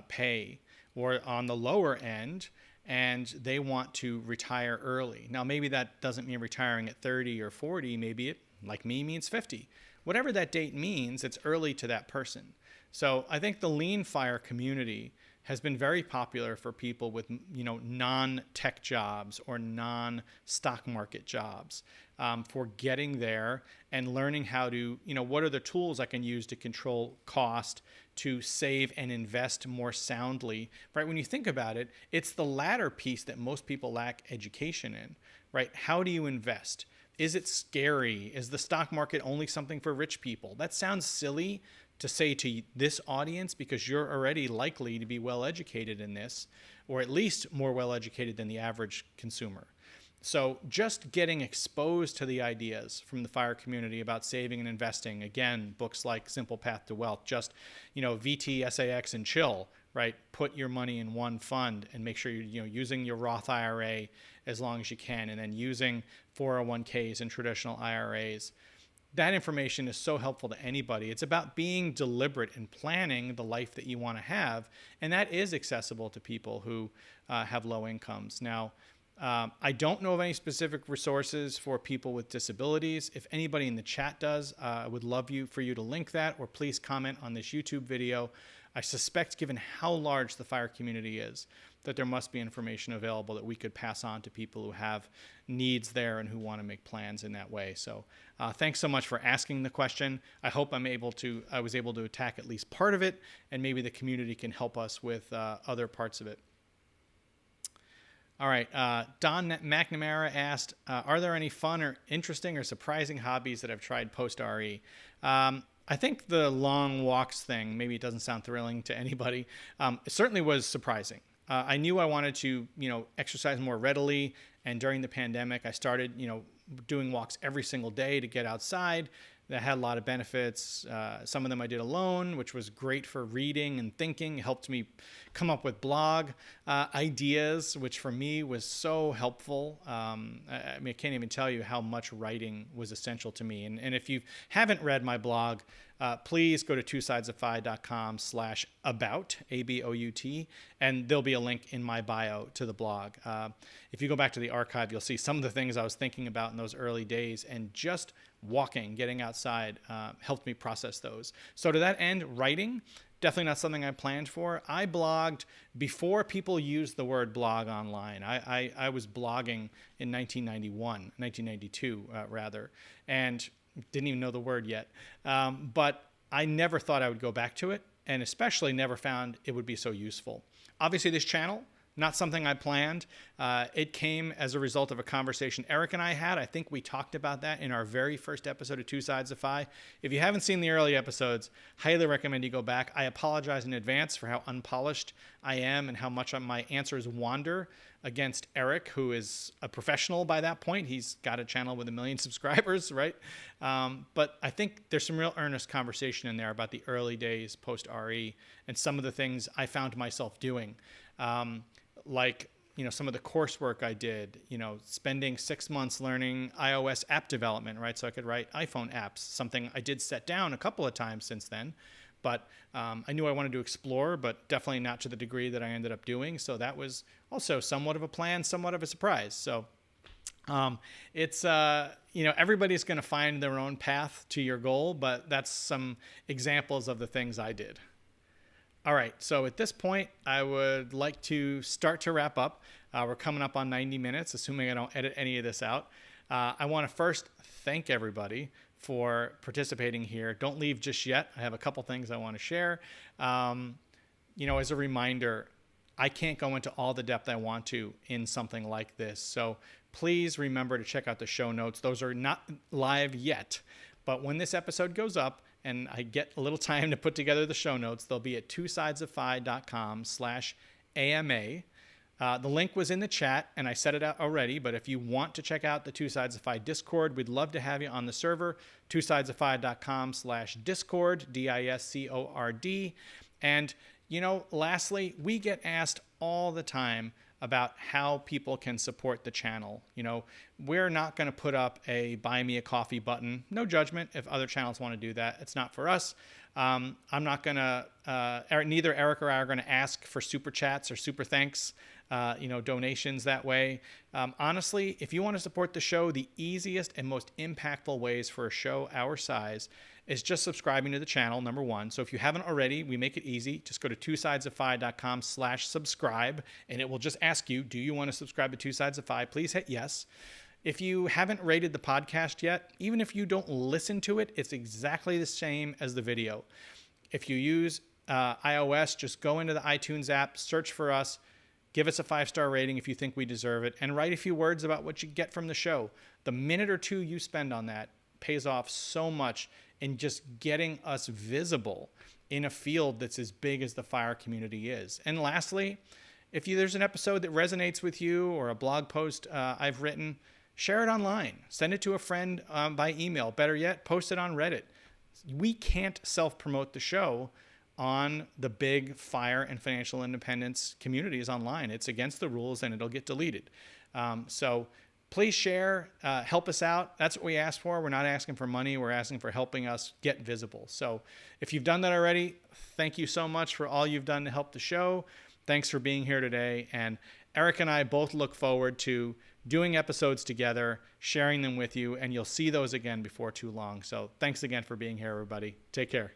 pay or on the lower end, and they want to retire early. Now, maybe that doesn't mean retiring at 30 or 40. Maybe it, like me, means 50. Whatever that date means, it's early to that person. So I think the lean FIRE community has been very popular for people with, non-tech jobs or non-stock market jobs, for getting there and learning how to, what are the tools I can use to control cost, to save and invest more soundly, right? When you think about it, it's the latter piece that most people lack education in, right? How do you invest? Is it scary? Is the stock market only something for rich people? That sounds silly to say to this audience because you're already likely to be well educated in this, or at least more well educated than the average consumer. So just getting exposed to the ideas from the FIRE community about saving and investing, again, books like Simple Path to Wealth, just, VT, SAX, and chill, right? Put your money in one fund and make sure you're using your Roth IRA as long as you can, and then using 401ks and traditional IRAs. That information is so helpful to anybody. It's about being deliberate and planning the life that you want to have, and that is accessible to people who have low incomes. Now, I don't know of any specific resources for people with disabilities. If anybody in the chat does, I would love for you to link that, or please comment on this YouTube video. I suspect, given how large the FIRE community is, that there must be information available that we could pass on to people who have needs there and who want to make plans in that way. So thanks so much for asking the question. I hope I was able to attack at least part of it, and maybe the community can help us with other parts of it. All right, Don McNamara asked, are there any fun or interesting or surprising hobbies that I've tried post-RE? I think the long walks thing, maybe it doesn't sound thrilling to anybody, it certainly was surprising. I knew I wanted to, exercise more readily, and during the pandemic, I started, doing walks every single day to get outside. That had a lot of benefits. Some of them I did alone, which was great for reading and thinking. It helped me come up with blog ideas, which for me was so helpful. I can't even tell you how much writing was essential to me. And if you haven't read my blog, please go to twosidesoffi.com/about, ABOUT, and there'll be a link in my bio to the blog. If you go back to the archive, you'll see some of the things I was thinking about in those early days, and just walking, getting outside, helped me process those. So to that end, writing, definitely not something I planned for. I blogged before people used the word blog online. I was blogging in 1992, and didn't even know the word yet. But I never thought I would go back to it, and especially never found it would be so useful. Obviously, this channel, not something I planned. It came as a result of a conversation Eric and I had. I think we talked about that in our very first episode of Two Sides of Fi. If you haven't seen the early episodes, highly recommend you go back. I apologize in advance for how unpolished I am and how much my answers wander against Eric, who is a professional by that point. He's got a channel with 1 million subscribers, right? But I think there's some real earnest conversation in there about the early days post-RE and some of the things I found myself doing. Like, some of the coursework I did, spending 6 months learning iOS app development, right? So I could write iPhone apps, something I did set down a couple of times since then. But I knew I wanted to explore, but definitely not to the degree that I ended up doing. So that was also somewhat of a plan, somewhat of a surprise. So it's, everybody's going to find their own path to your goal, but that's some examples of the things I did. All right. So at this point, I would like to start to wrap up. We're coming up on 90 minutes, assuming I don't edit any of this out. I want to first thank everybody for participating here. Don't leave just yet. I have a couple things I want to share. As a reminder, I can't go into all the depth I want to in something like this. So please remember to check out the show notes. Those are not live yet, but when this episode goes up and I get a little time to put together the show notes, they'll be at twosidesofphi.com/AMA. The link was in the chat and I set it out already, but if you want to check out the Two Sides of Phi Discord, we'd love to have you on the server, twosidesofphi.com/discord, DISCORD. And lastly, we get asked all the time about how people can support the channel. We're not going to put up a buy me a coffee button. No judgment if other channels want to do that. It's not for us. I'm not going to, neither Eric or I are going to ask for super chats or super thanks, donations that way. Honestly, if you want to support the show, the easiest and most impactful ways for a show our size is just subscribing to the channel, number one. So if you haven't already, we make it easy. Just go to twosidesofphi.com/subscribe, and it will just ask you, do you want to subscribe to Two Sides of Phi? Please hit yes. If you haven't rated the podcast yet, even if you don't listen to it, it's exactly the same as the video. If you use iOS, just go into the iTunes app, search for us, give us a 5-star rating if you think we deserve it, and write a few words about what you get from the show. The minute or two you spend on that pays off so much in just getting us visible in a field that's as big as the fire community is. And lastly, if there's an episode that resonates with you or a blog post I've written, share it online. Send it to a friend by email. Better yet, post it on Reddit. We can't self-promote the show on the big fire and financial independence communities online. It's against the rules and it'll get deleted. So please share, help us out. That's what we ask for. We're not asking for money. We're asking for helping us get visible. So if you've done that already, thank you so much for all you've done to help the show. Thanks for being here today. And Eric and I both look forward to doing episodes together, sharing them with you, and you'll see those again before too long. So thanks again for being here, everybody. Take care.